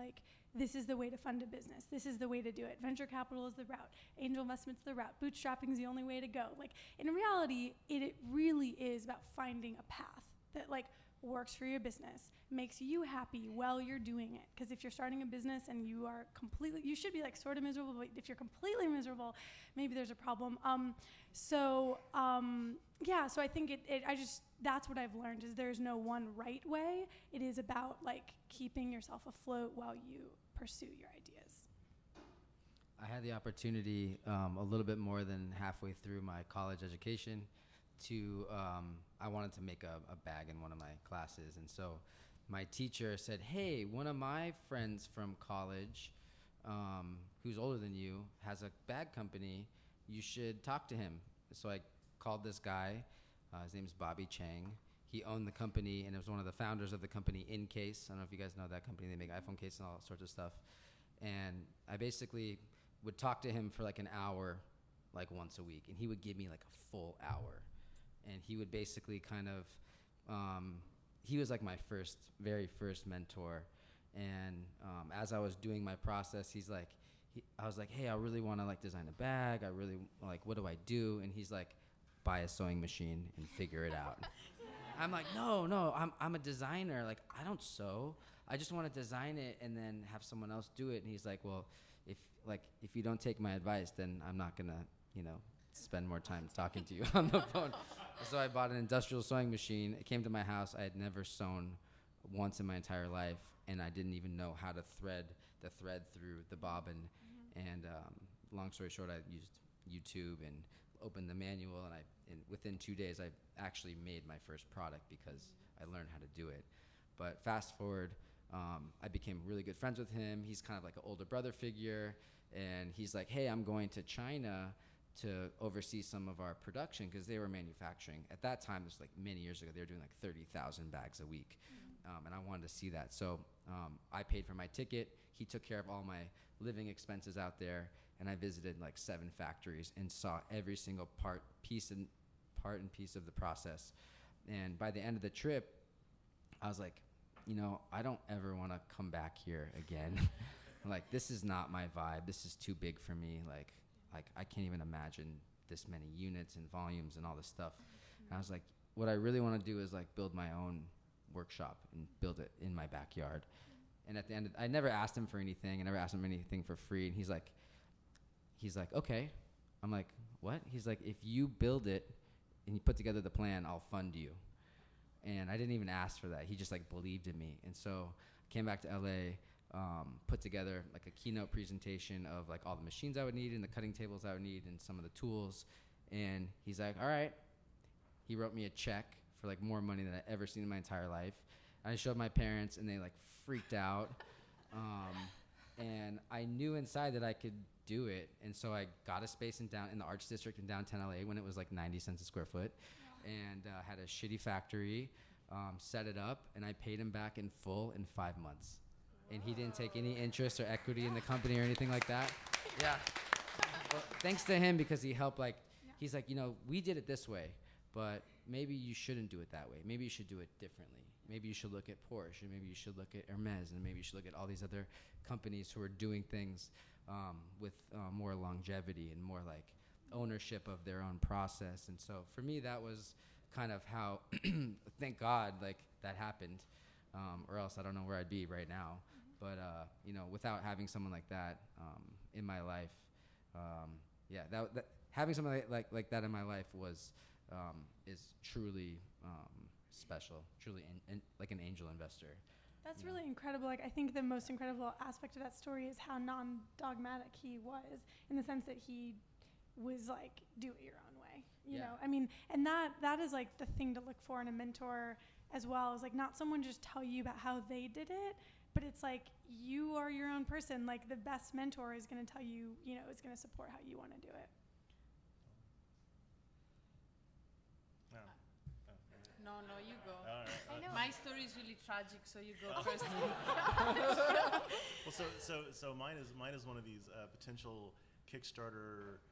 this is the way to fund a business. This is the way to do it. Venture capital is the route. Angel investment's the route. Bootstrapping is the only way to go. In reality, it really is about finding a path that works for your business, makes you happy while you're doing it. Because if you're starting a business and you are you should be sort of miserable, but if you're completely miserable, maybe there's a problem. So I think that's what I've learned is there's no one right way. It is about keeping yourself afloat while you pursue your ideas. I had the opportunity a little bit more than halfway through my college education to, I wanted to make a bag in one of my classes. And so my teacher said, hey, one of my friends from college who's older than you has a bag company. You should talk to him. So I called this guy. His name's Bobby Chang. He owned the company, and it was one of the founders of the company InCase. I don't know if you guys know that company. They make iPhone cases and all sorts of stuff. And I basically would talk to him for an hour, once a week, and he would give me a full hour. And he would basically kind of, he was my very first mentor. And as I was doing my process, I was like, hey, I really want to design a bag. I really what do I do? And he's like, buy a sewing machine and figure it out. I'm like, no, I'm a designer. I don't sew. I just want to design it and then have someone else do it. And he's like, well, if you don't take my advice, then I'm not gonna, spend more time talking to you on the phone. So I bought an industrial sewing machine. It came to my house. I had never sewn once in my entire life, and I didn't even know how to thread the thread through the bobbin. Mm-hmm. And long story short, I used YouTube and opened the manual, and within 2 days, I actually made my first product because I learned how to do it. But fast forward, I became really good friends with him. He's kind of like an older brother figure, and he's like, hey, I'm going to China to oversee some of our production because they were manufacturing. At that time, this was many years ago, they were doing 30,000 bags a week. And I wanted to see that. So I paid for my ticket. He took care of all my living expenses out there, and I visited like 7 factories and saw every single part and piece of the process. And by the end of the trip, I was like, I don't ever want to come back here again. Like, this is not my vibe. This is too big for me. Like I can't even imagine this many units and volumes and all this stuff. And I was like, what I really want to do is like build my own workshop and build it in my backyard. And at the end, I never asked him for anything. I never asked him anything for free. And he's like, okay. I'm like, what? He's like, if you build it and you put together the plan, I'll fund you. And I didn't even ask for that. He just like believed in me. And so I came back to LA, put together like a keynote presentation of like all the machines I would need and the cutting tables I would need and some of the tools. And he's like, all right. He wrote me a check for like more money than I'd ever seen in my entire life. And I showed my parents and they like freaked out. And I knew inside that I could do it. And so I got a space in the Arts District in downtown LA when it was like 90 cents a square foot, and had a shitty factory, set it up, and I paid him back in full in 5 months. And he didn't take any interest or equity in the company or anything like that. Yeah. Well, thanks to him, because he helped, he's like, we did it this way, but maybe you shouldn't do it that way. Maybe you should do it differently. Maybe you should look at Porsche, and maybe you should look at Hermes, and maybe you should look at all these other companies who are doing things with more longevity and more like ownership of their own process. And so for me, that was kind of how, thank God, like that happened, or else I don't know where I'd be right now. But without having someone like that in my life, having someone like that in my life is truly special, truly like an angel investor. That's really incredible. Like, I think the most incredible aspect of that story is how non-dogmatic he was, in the sense that he was like, do it your own way. You know, I mean, and that is like the thing to look for in a mentor as well, is like not someone just tell you about how they did it, but it's like you are your own person. Like the best mentor is going to tell you, is going to support how you want to do it. No, you go. All right. I know. My story is really tragic, so you go first. Well, so mine is one of these potential Kickstarter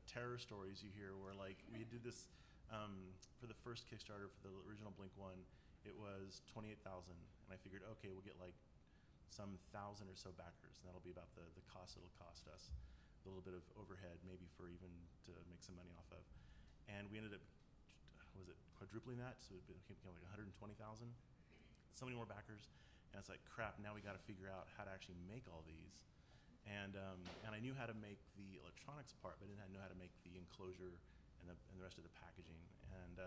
terror stories you hear, where like we did this for the first Kickstarter for the original Blink one. It was 28,000, and I figured, okay, we'll get like some 1,000 or so backers, and that'll be about the cost it'll cost us, a little bit of overhead, maybe for even to make some money off of, and we ended up. Was it quadrupling that? So it became like 120,000. So many more backers, and it's like crap. Now we got to figure out how to actually make all these, and I knew how to make the electronics part, but I didn't know how to make the enclosure and the rest of the packaging, and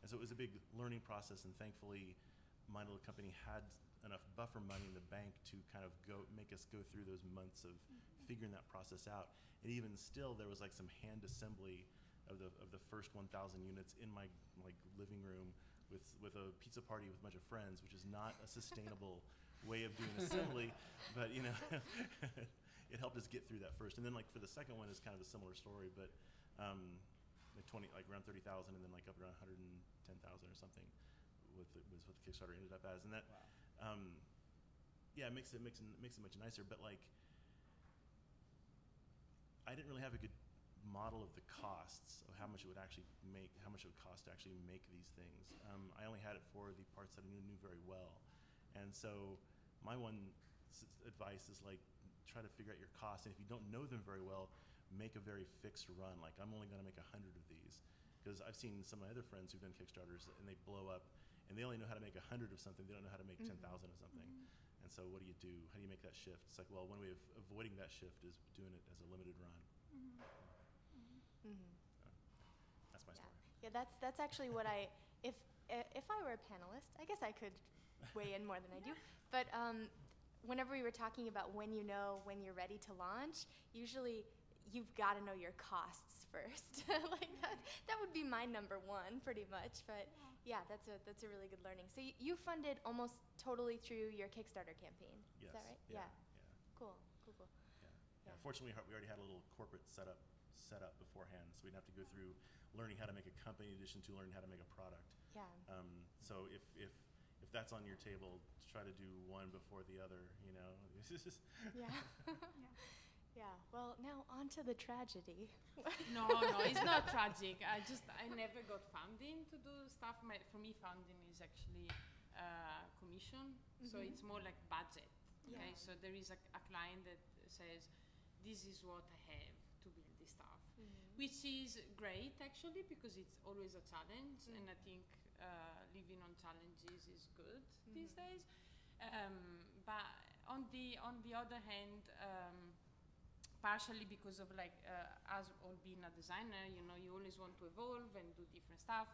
so it was a big learning process. And thankfully, my little company had enough buffer money in the bank to kind of make us go through those months of figuring that process out. And even still, there was like some hand assembly of the first 1,000 units in my living room with a pizza party with a bunch of friends, which is not a sustainable way of doing assembly, but it helped us get through that first. And then like for the second one is kind of a similar story, but around 30,000, and then like up around 110,000 or something was what the Kickstarter ended up as. And that it makes it much nicer, but like I didn't really have a good model of the costs of how much it would cost to actually make these things. I only had it for the parts that I knew very well, and so my one advice is like try to figure out your costs, and if you don't know them very well, make a very fixed run. Like I'm only going to make 100 of these, because I've seen some of my other friends who've done Kickstarters and they blow up, and they only know how to make 100 of something. They don't know how to make 10,000 of something. And so what do you do? How do you make that shift? It's like, well, one way of avoiding that shift is doing it as a limited run. That's my story. Yeah, that's actually what if I were a panelist, I guess I could weigh in more than I do. But whenever we were talking about when you're ready to launch, usually you've got to know your costs first. Like that would be my number one, pretty much. But yeah, that's a really good learning. So you funded almost totally through your Kickstarter campaign. Yes. Is that right? Yeah. Cool. Yeah. Fortunately, we already had a little corporate set up beforehand, so we didn't have to go through learning how to make a company in addition to learning how to make a product. Yeah. So if if that's on your table, try to do one before the other, you know. Yeah. Yeah. Well, now on to the tragedy. No, it's not tragic. I never got funding to do stuff. For me, funding is actually commission, so it's more like budget. Yeah. Okay, so there is a client that says, "This is what I have to build this stuff," which is great actually because it's always a challenge, and I think living on challenges is good these days. But on the other hand, partially because of like us all being a designer, you know, you always want to evolve and do different stuff.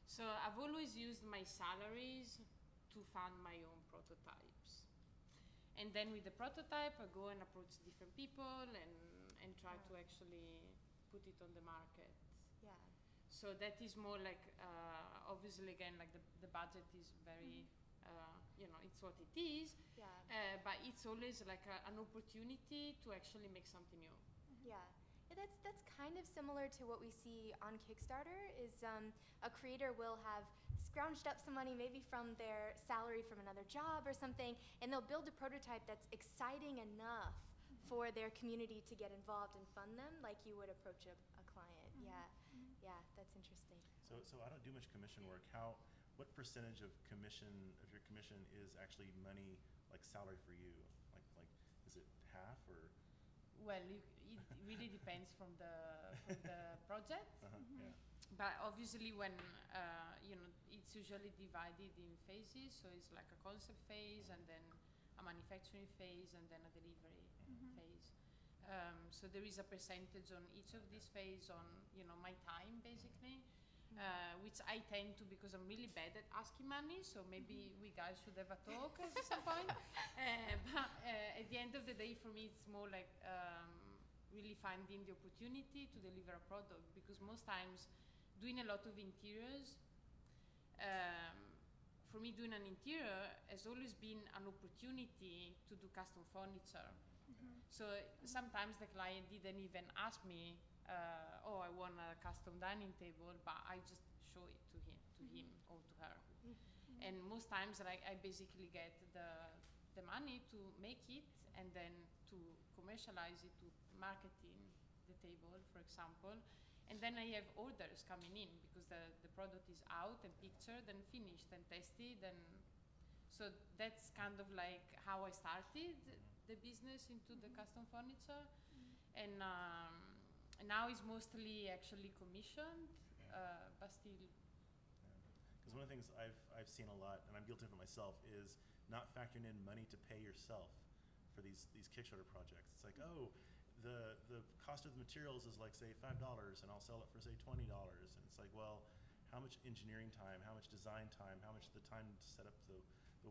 So I've always used my salaries to fund my own prototypes. And then with the prototype, I go and approach different people and try to actually put it on the market. Yeah. So that is more like, obviously again, like the budget is very, you know, it's what it is. Yeah. But it's always like an opportunity to actually make something new. Yeah. That's kind of similar to what we see on Kickstarter is a creator will have scrounged up some money maybe from their salary from another job or something, and they'll build a prototype that's exciting enough for their community to get involved and fund them like you would approach a client. Yeah, that's interesting. So I don't do much commission work. What percentage of your commission is actually money, like salary for you? Like is it half or? Well, it really depends from the project. Yeah. But obviously when, you know, it's usually divided in phases. So it's like a concept phase and then a manufacturing phase and then a delivery phase. So there is a percentage on each of these phases on, you know, my time basically, which I tend to, because I'm really bad at asking money, so maybe we guys should have a talk at some point. But at the end of the day, for me, it's more like really finding the opportunity to deliver a product, because most times doing a lot of interiors, for me doing an interior has always been an opportunity to do custom furniture. So sometimes the client didn't even ask me, oh, I want a custom dining table, but I just show it to him or to her. And most times like, I basically get the money to make it and then to commercialize it, to marketing the table, for example. And then I have orders coming in because the product is out and pictured and finished and tested. And so that's kind of like how I started the business into the custom furniture. And now it's mostly actually commissioned, but still. Because one of the things I've seen a lot, and I'm guilty of it myself, is not factoring in money to pay yourself for these Kickstarter projects. It's like, oh, the cost of the materials is like, say, $5, and I'll sell it for, say, $20. And it's like, well, how much engineering time, how much design time, how much the time to set up the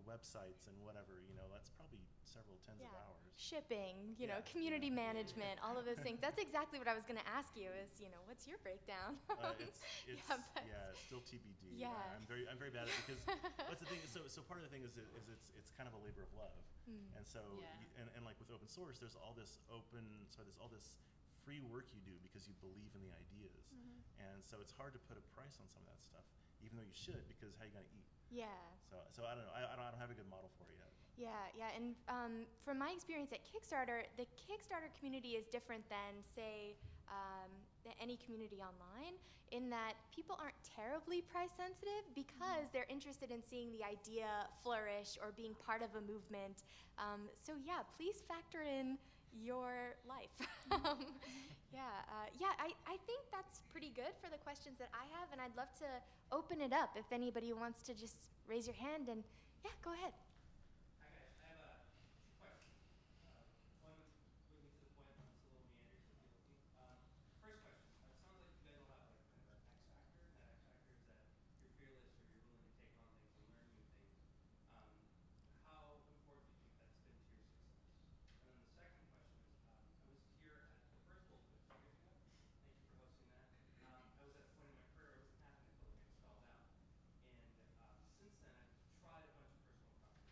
websites and whatever, you know, that's probably several tens of hours. Shipping, you know, community management, all of those things. That's exactly what I was going to ask you is, you know, what's your breakdown? It's still TBD. Yeah. I'm very bad at it because that's the thing. So part of the thing is it's kind of a labor of love. And so, and like with open source, there's all this free work you do because you believe in the ideas. And so it's hard to put a price on some of that stuff, even though you should, because how are you going to eat? Yeah. So I don't know. I don't have a good model for it yet. Yeah. And from my experience at Kickstarter, the Kickstarter community is different than, say, any community online, in that people aren't terribly price sensitive because they're interested in seeing the idea flourish or being part of a movement. So yeah, please factor in your life. I think that's pretty good for the questions that I have, and I'd love to open it up if anybody wants to just raise your hand and, yeah, go ahead. Hi guys, I have two questions. One moving to the point, one's a little meandering, so feel free. First question, it sounds like you guys all have like kind of an X factor, and that X factor is that you're fearless or you're willing to take on things and learn new things. How important do you think that's been to your success? And then the second question is, I was here at the first Bold Clip 2 years ago. Thank you for hosting that. I was at a point in my career, I wasn't happy until it got stalled out. And since then, I've tried a bunch of personal projects.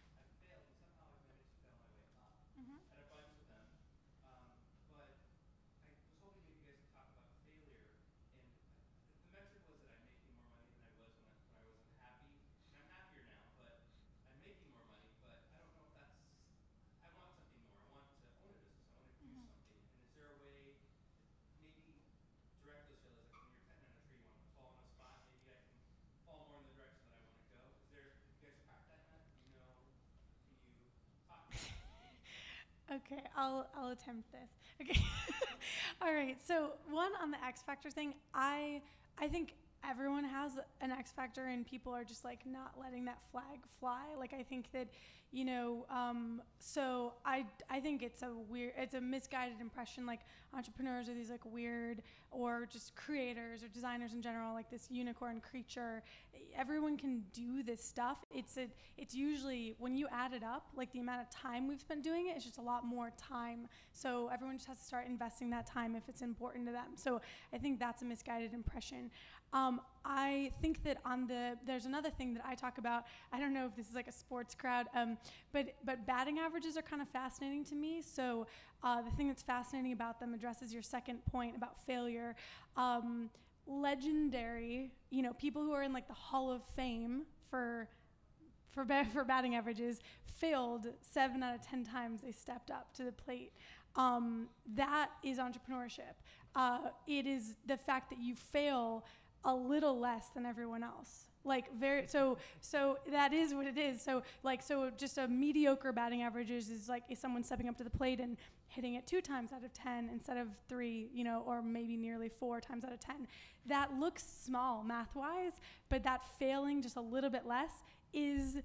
Okay, I'll attempt this. Okay. All right. So one on the X Factor thing, I think everyone has an X Factor and people are just like not letting that flag fly. Like I think that, so I think it's a misguided impression. Like entrepreneurs are these like weird, or just creators or designers in general, like this unicorn creature. Everyone can do this stuff. It's usually, when you add it up, like the amount of time we've spent doing it, it's just a lot more time. So everyone just has to start investing that time if it's important to them. So I think that's a misguided impression. I think that there's another thing that I talk about. I don't know if this is like a sports crowd, but batting averages are kind of fascinating to me. So the thing that's fascinating about them addresses your second point about failure. Legendary, people who are in like the Hall of Fame for batting averages failed 7 out of 10 times they stepped up to the plate. That is entrepreneurship. It is the fact that you fail a little less than everyone else. Like so that is what it is. So just a mediocre batting average is like if someone stepping up to the plate and hitting it 2 times out of 10 instead of 3, or maybe nearly 4 times out of 10. That looks small math-wise, but that failing just a little bit less is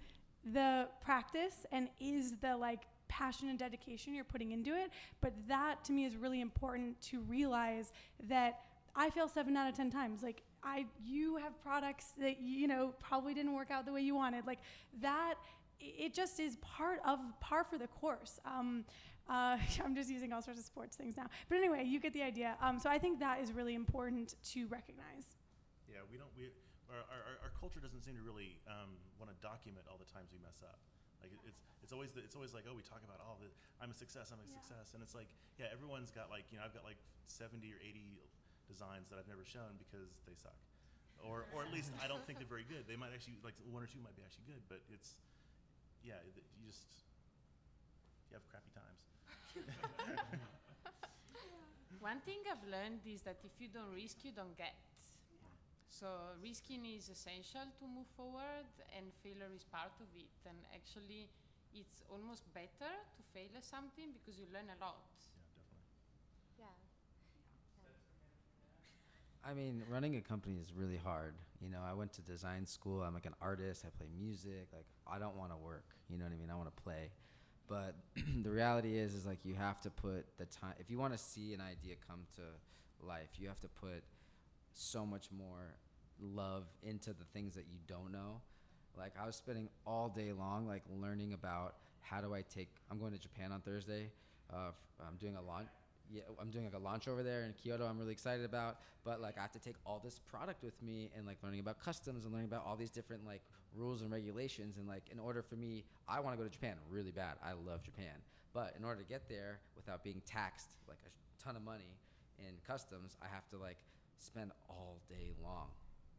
the practice and is the like passion and dedication you're putting into it. But that to me is really important to realize that I fail 7 out of 10 times. Like you have products that probably didn't work out the way you wanted. Like that, it just is par for the course. I'm just using all sorts of sports things now. But anyway, you get the idea. So I think that is really important to recognize. Yeah, our culture doesn't seem to really want to document all the times we mess up. Like it's always like, oh, we talk about all the I'm a success, and it's like, yeah, everyone's got like, I've got like 70 or 80 designs that I've never shown because they suck, or at least I don't think they're very good. They might actually, like 1 or 2 might be actually good, but it's, yeah, you have crappy times. One thing I've learned is that if you don't risk, you don't get. So risking is essential to move forward, and failure is part of it. And actually, it's almost better to fail at something because you learn a lot. Yeah, definitely. Yeah. I mean, running a company is really hard. I went to design school. I'm like an artist. I play music. Like, I don't want to work. You know what I mean? I want to play. But the reality is like you have to put the time. If you want to see an idea come to life, you have to put so much more love into the things that you don't know. Like I was spending all day long like learning about I'm going to Japan on Thursday. I'm doing a launch. Yeah, I'm doing like a launch over there in Kyoto. I'm really excited about, but like I have to take all this product with me and like learning about customs and learning about all these different like rules and regulations. And like in order for me, I want to go to Japan really bad. I love Japan, but in order to get there without being taxed like a ton of money in customs, I have to like spend all day long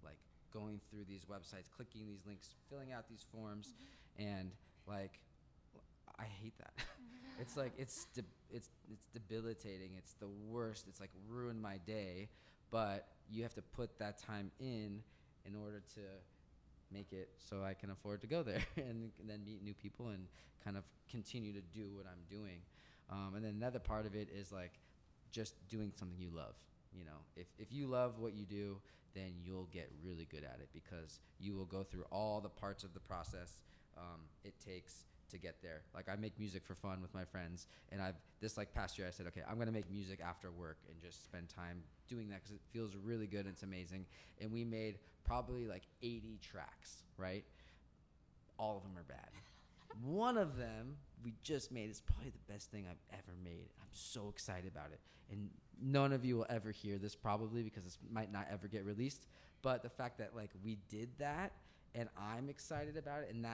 like going through these websites, clicking these links, filling out these forms, and like I hate that. It's like it's debilitating. It's the worst. It's like ruined my day, but you have to put that time in order to make it so I can afford to go there and then meet new people and kind of continue to do what I'm doing. And then another part of it is like just doing something you love. If you love what you do, then you'll get really good at it because you will go through all the parts of the process it takes to get there. Like I make music for fun with my friends, and this like past year I said, okay, I'm gonna make music after work and just spend time doing that because it feels really good and it's amazing. And we made probably like 80 tracks, right? All of them are bad. One of them we just made is probably the best thing I've ever made. I'm so excited about it. And none of you will ever hear this probably because this might not ever get released. But the fact that like we did that and I'm excited about it, and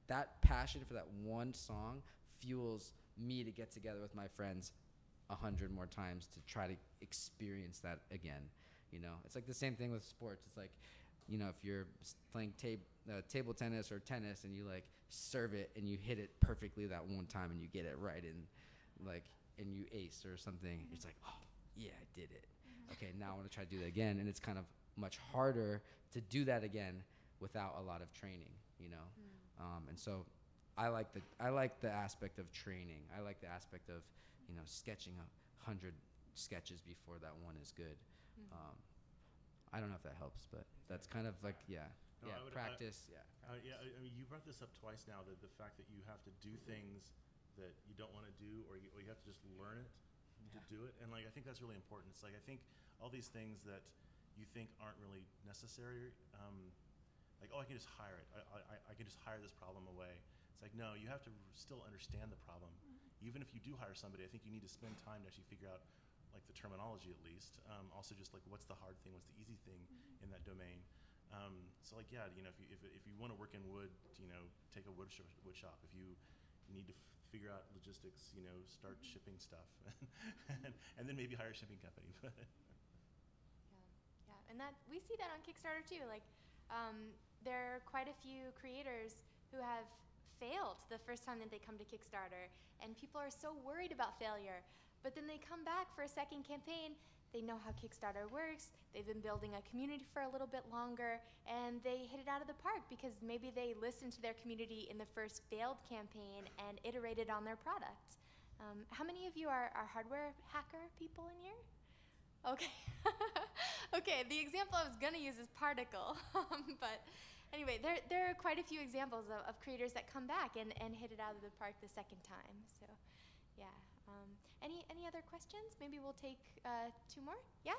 that passion for that one song fuels me to get together with my friends 100 more times to try to experience that again. It's like the same thing with sports. It's like, if you're playing table tennis or tennis and you like serve it and you hit it perfectly that one time and you get it right and you ace or something, it's like, oh yeah, I did it. Okay, now I want to try to do that again. And it's kind of much harder to do that again without a lot of training, And so I like the aspect of training. I like the aspect of, you know, sketching 100 sketches before that one is good. I don't know if that helps, but that's kind of like, No, practice. I mean, you brought this up twice now, the fact that you have to do things that you don't want to do, or you have to just learn it to do it. And like, I think that's really important. It's like, I think all these things that you think aren't really necessary, like, oh, I can just hire it. I can just hire this problem away. It's like, no, you have to still understand the problem. Even if you do hire somebody, I think you need to spend time to actually figure out, like, the terminology at least. Also just like, what's the hard thing, what's the easy thing in that domain. So like, yeah, you know, if you want to work in wood, you know, take a wood shop. If you need to figure out logistics, you know, start shipping stuff, and then maybe hire a shipping company. Yeah, and that we see that on Kickstarter too. Like, there are quite a few creators who have failed the first time that they come to Kickstarter, and people are so worried about failure. But then they come back for a second campaign. They know how Kickstarter works. They've been building a community for a little bit longer, and they hit it out of the park because maybe they listened to their community in the first failed campaign and iterated on their product. How many of you are hardware hacker people in here? Okay. Okay, the example I was going to use is Particle. But anyway, there are quite a few examples of creators that come back and hit it out of the park the second time. So, yeah. Any other questions? Maybe we'll take 2 more. Yeah?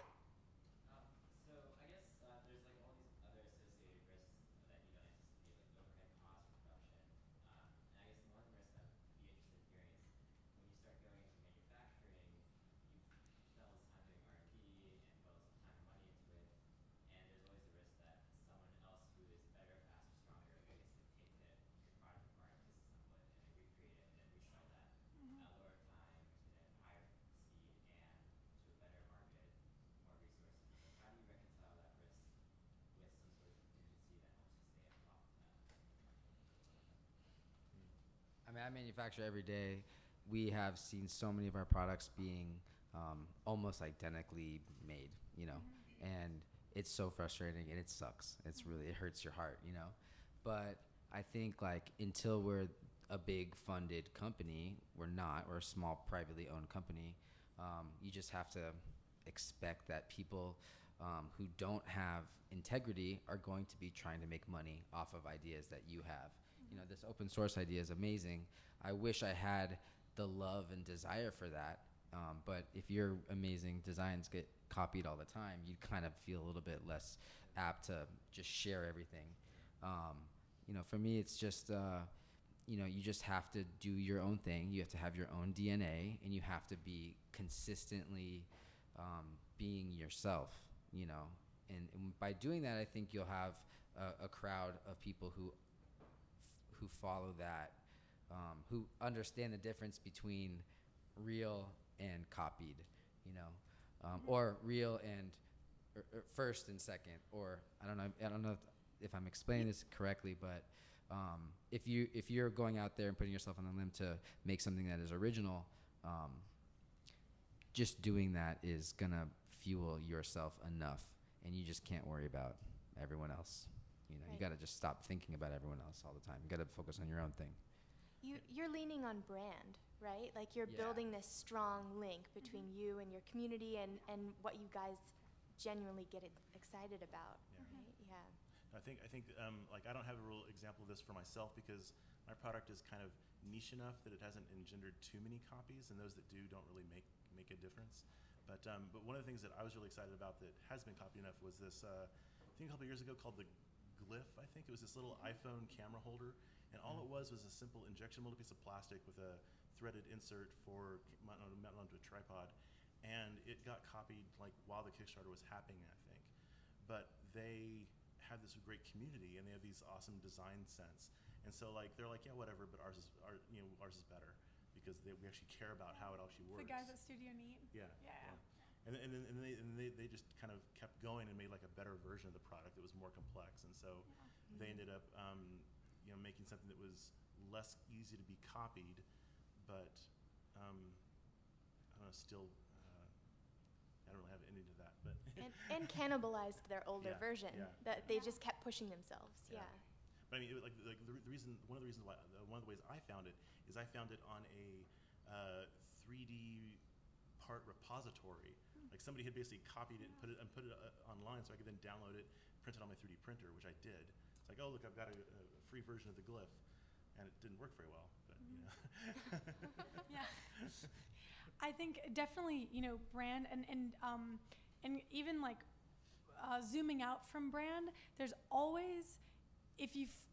So I guess there's like all these other associated risks that you don't anticipate, like overhead costs for production. And I guess one risk that I'd be interested in hearing is when you start going into manufacturing, you've spent all this time doing R&D and put all this time and money into it, and there's always the risk that someone else who is better, faster, stronger, I guess, can take your product apart, disassemble it, and then recreate it, and then resell that at a lower time, at a higher speed, and to a better market, more resources. So how do you reconcile that risk with some sort of contingency that helps you stay on top of that? I mean, I manufacture every day. We have seen so many of our products being almost identically made, you know, and it's so frustrating and it sucks. It's really, it hurts your heart, you know. But I think like until we're a big funded company, we're not, we're a small privately owned company. You just have to expect that people who don't have integrity are going to be trying to make money off of ideas that you have. You know, this open source idea is amazing. I wish I had the love and desire for that. But if your amazing designs get copied all the time, you kind of feel a little bit less apt to just share everything. You know, for me, it's just, you know, you just have to do your own thing. You have to have your own DNA, and you have to be consistently being yourself, you know. And by doing that, I think you'll have a crowd of people who follow that, who understand the difference between real and copied, you know, or real and first and second, or I don't know if I'm explaining this correctly, but if you're going out there and putting yourself on a limb to make something that is original, just doing that is gonna fuel yourself enough, and you just can't worry about everyone else. You know, Right. You gotta just stop thinking about everyone else all the time. You gotta focus on your own thing. You're leaning on brand, right? Like you're Yeah. building this strong link between you and your community and what you guys genuinely get excited about, Yeah. right? Yeah. I think like I don't have a real example of this for myself because my product is kind of niche enough that it hasn't engendered too many copies, and those that do don't really make a difference. But one of the things that I was really excited about that has been copied enough was this thing a couple years ago called the Glyph. I think it was this little iPhone camera holder, and all it was a simple injection molded piece of plastic with a threaded insert for mounted onto a tripod, and it got copied like while the Kickstarter was happening, I think. But they have this great community, and they have these awesome design sense, and so like they're like, yeah, whatever, but ours is better because we actually care about how it actually works. The guys at Studio Neat. Yeah. Yeah. And then they just kind of kept going and made like a better version of the product that was more complex, and so they ended up you know, making something that was less easy to be copied, but I don't know, still I don't really have any to that, but And cannibalized their older Yeah, version. yeah. That they just kept pushing themselves. Yeah. Yeah. But I mean, the reason, one of the reasons why, one of the ways I found it is I found it on a 3D part repository. Like somebody had basically copied it and put it online, so I could then download it, print it on my 3D printer, which I did. It's like, oh look, I've got a free version of the glyph, and it didn't work very well. But you know. Yeah. I think definitely, you know, brand and even like zooming out from brand, there's always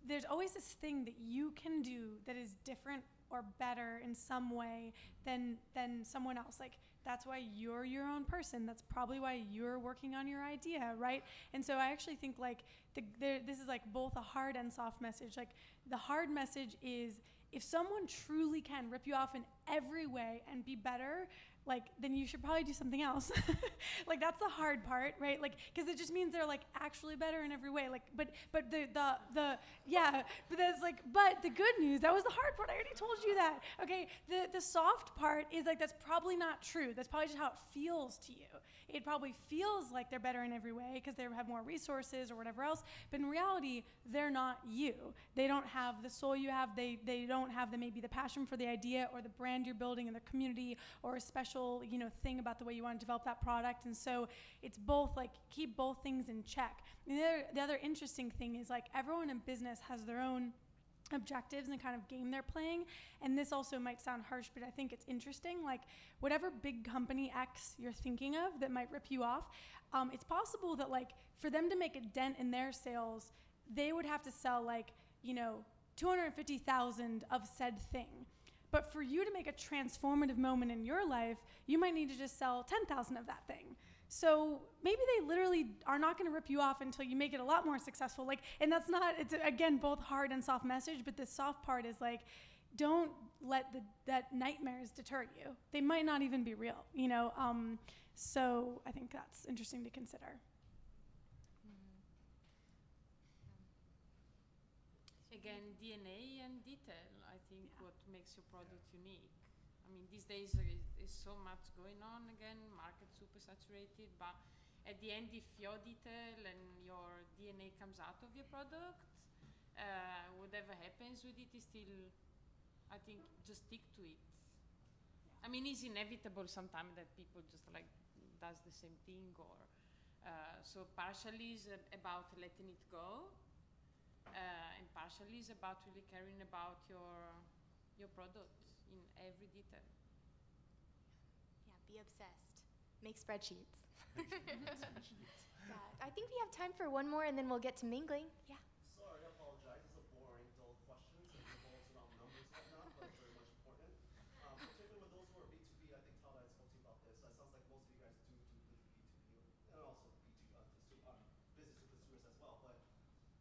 there's always this thing that you can do that is different or better in some way than someone else. Like that's why you're your own person. That's probably why you're working on your idea, right? And so I actually think like this is like both a hard and soft message. Like the hard message is if someone truly can rip you off in every way and be better, like, then you should probably do something else. Like, that's the hard part, right? Like, because it just means they're, like, actually better in every way. Like, but the yeah, but that's, like, but the good news, that was the hard part. I already told you that, okay? The soft part is, like, that's probably not true. That's probably just how it feels to you. It probably feels like they're better in every way because they have more resources or whatever else, but in reality, they're not you. They don't have the soul you have. They don't have maybe the passion for the idea or the brand you're building in the community or a special, you know, thing about the way you want to develop that product. And so it's both, like, keep both things in check. And the other interesting thing is, like, everyone in business has their own objectives and kind of game they're playing, and this also might sound harsh, but I think it's interesting. Like whatever big company X you're thinking of that might rip you off, it's possible that like for them to make a dent in their sales, they would have to sell like, you know, 250,000 of said thing. But for you to make a transformative moment in your life, you might need to just sell 10,000 of that thing. So maybe they literally are not going to rip you off until you make it a lot more successful. Like, and that's not, it's again, both hard and soft message, but the soft part is like, don't let that nightmares deter you. They might not even be real, you know? So I think that's interesting to consider. Again, DNA and detail, I think what makes your product unique. I mean, these days there is so much going on again, market super saturated, but at the end, if your detail and your DNA comes out of your product, whatever happens with it is still, I think, just stick to it. Yeah. I mean, it's inevitable sometimes that people just like does the same thing, or so partially is about letting it go, and partially is about really caring about your product in every detail. Yeah, be obsessed. Make spreadsheets. Yeah, I think we have time for one more, and then we'll get to mingling. Yeah. Sorry, I apologize. It's a boring, dull question, so it revolves around numbers and whatnot, but it's very much important. Particularly with those who are B2B, I think Tyler had spoke to you about this. It sounds like most of you guys do B2B, and also business to consumers as well. But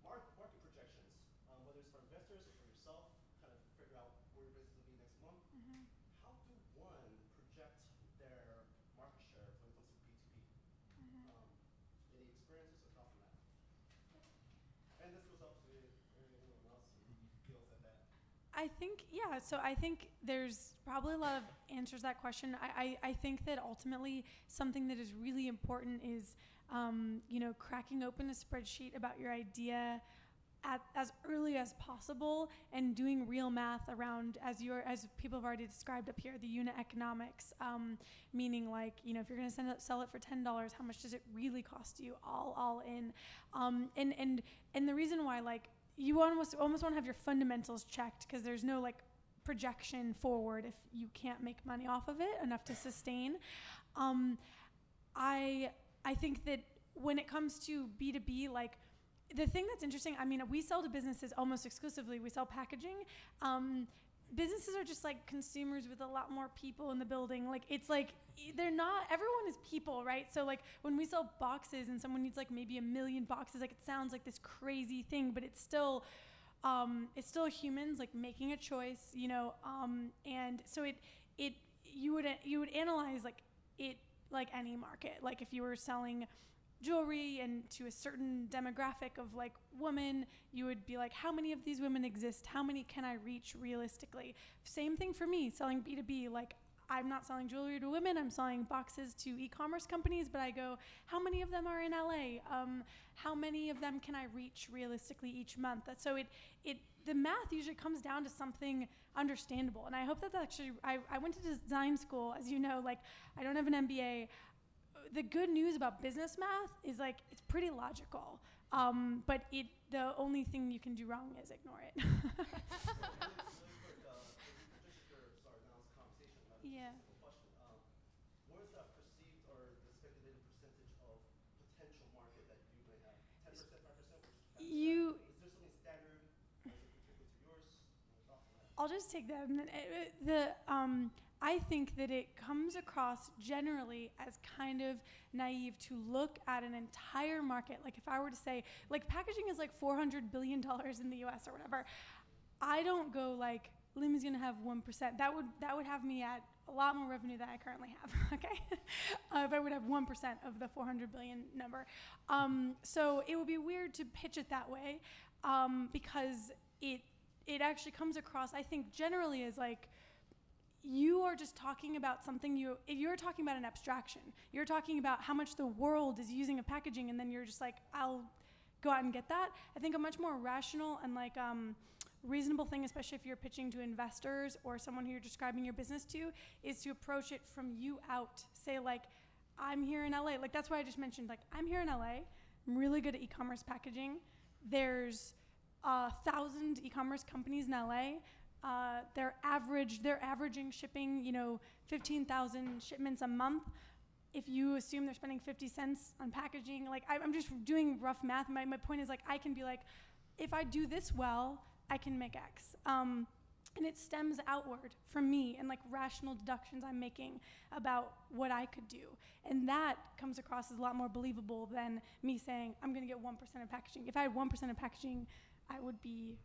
market projections, whether it's for investors or for yourself, kind of figure out where your business will be next month. Mm-hmm. How do one project their market share when it comes to B2B? Mm-hmm. Any experiences or thoughts on that? And this goes up to anyone else who feels that. I think, yeah, so I think there's probably a lot of answers to that question. I think that ultimately something that is really important is, you know, cracking open a spreadsheet about your idea as early as possible and doing real math around, as people have already described up here, the unit economics, meaning like, you know, if you're going to sell it for $10, how much does it really cost you all in? And the reason why, like, you almost want to have your fundamentals checked, because there's no like projection forward if you can't make money off of it enough to sustain. I think that when it comes to B2B, like, the thing that's interesting, I mean, we sell to businesses almost exclusively. We sell packaging. Businesses are just like consumers with a lot more people in the building. Like, it's like, everyone is people, right? So like when we sell boxes and someone needs like maybe 1 million boxes, like it sounds like this crazy thing, but it's still humans like making a choice, you know? And so you would analyze like it like any market. Like if you were selling jewelry and to a certain demographic of like women, you would be like, how many of these women exist? How many can I reach realistically? Same thing for me, selling B2B. Like, I'm not selling jewelry to women, I'm selling boxes to e-commerce companies, but I go, how many of them are in LA? How many of them can I reach realistically each month? So the math usually comes down to something understandable. And I hope that actually, I went to design school, as you know, like I don't have an MBA. The good news about business math is like, it's pretty logical. But the only thing you can do wrong is ignore it. Yeah. What is that perceived or the speculated percentage of potential market that you may have? 10%, 5%? Is there something standard? Is it particular to yours? I'll just take that. I think that it comes across generally as kind of naive to look at an entire market. Like if I were to say, like packaging is like $400 billion in the US or whatever, I don't go like, Lumi's gonna have 1%. That would have me at a lot more revenue than I currently have, okay? If I would have 1% of the 400 billion number. So it would be weird to pitch it that way because it actually comes across, I think generally as like, you are just talking about something you're talking about an abstraction. You're talking about how much the world is using of packaging and then you're just like, I'll go out and get that. I think a much more rational and like reasonable thing, especially if you're pitching to investors or someone who you're describing your business to, is to approach it from you out. Say like, I'm here in LA. Like that's why I just mentioned, like I'm here in LA. I'm really good at e-commerce packaging. There's 1,000 e-commerce companies in LA. They're averaging shipping, 15,000 shipments a month. If you assume they're spending 50 cents on packaging, like I'm just doing rough math. My point is like, I can be like, if I do this well, I can make X. And it stems outward from me and like rational deductions I'm making about what I could do. And that comes across as a lot more believable than me saying, I'm gonna get 1% of packaging. If I had 1% of packaging, I would be,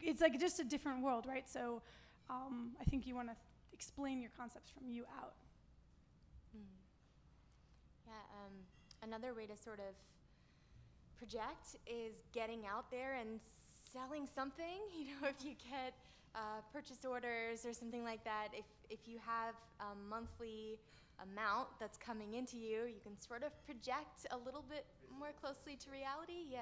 it's like just a different world, right? So I think you wanna explain your concepts from you out. Another way to sort of project is getting out there and selling something. If you get purchase orders or something like that, if you have a monthly amount that's coming into you, you can sort of project a little bit more closely to reality.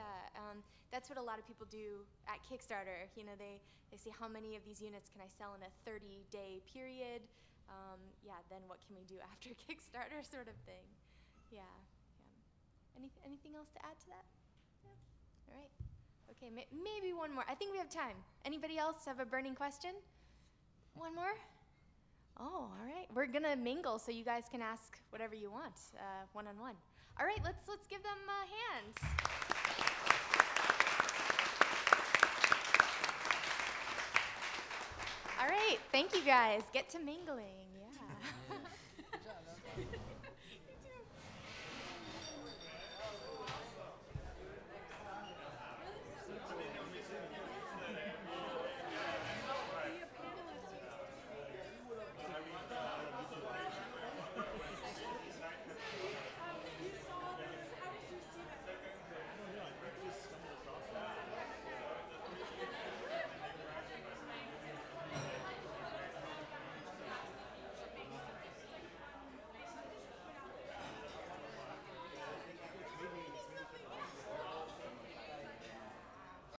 That's what a lot of people do at Kickstarter. They say how many of these units can I sell in a 30-day period? Then what can we do after Kickstarter sort of thing. Anything else to add to that? All right. Okay, maybe one more. I think we have time. Anybody else have a burning question? One more? Oh, all right. We're gonna mingle so you guys can ask whatever you want, one-on-one. All right, let's give them hands. All right, thank you guys. Get to mingling.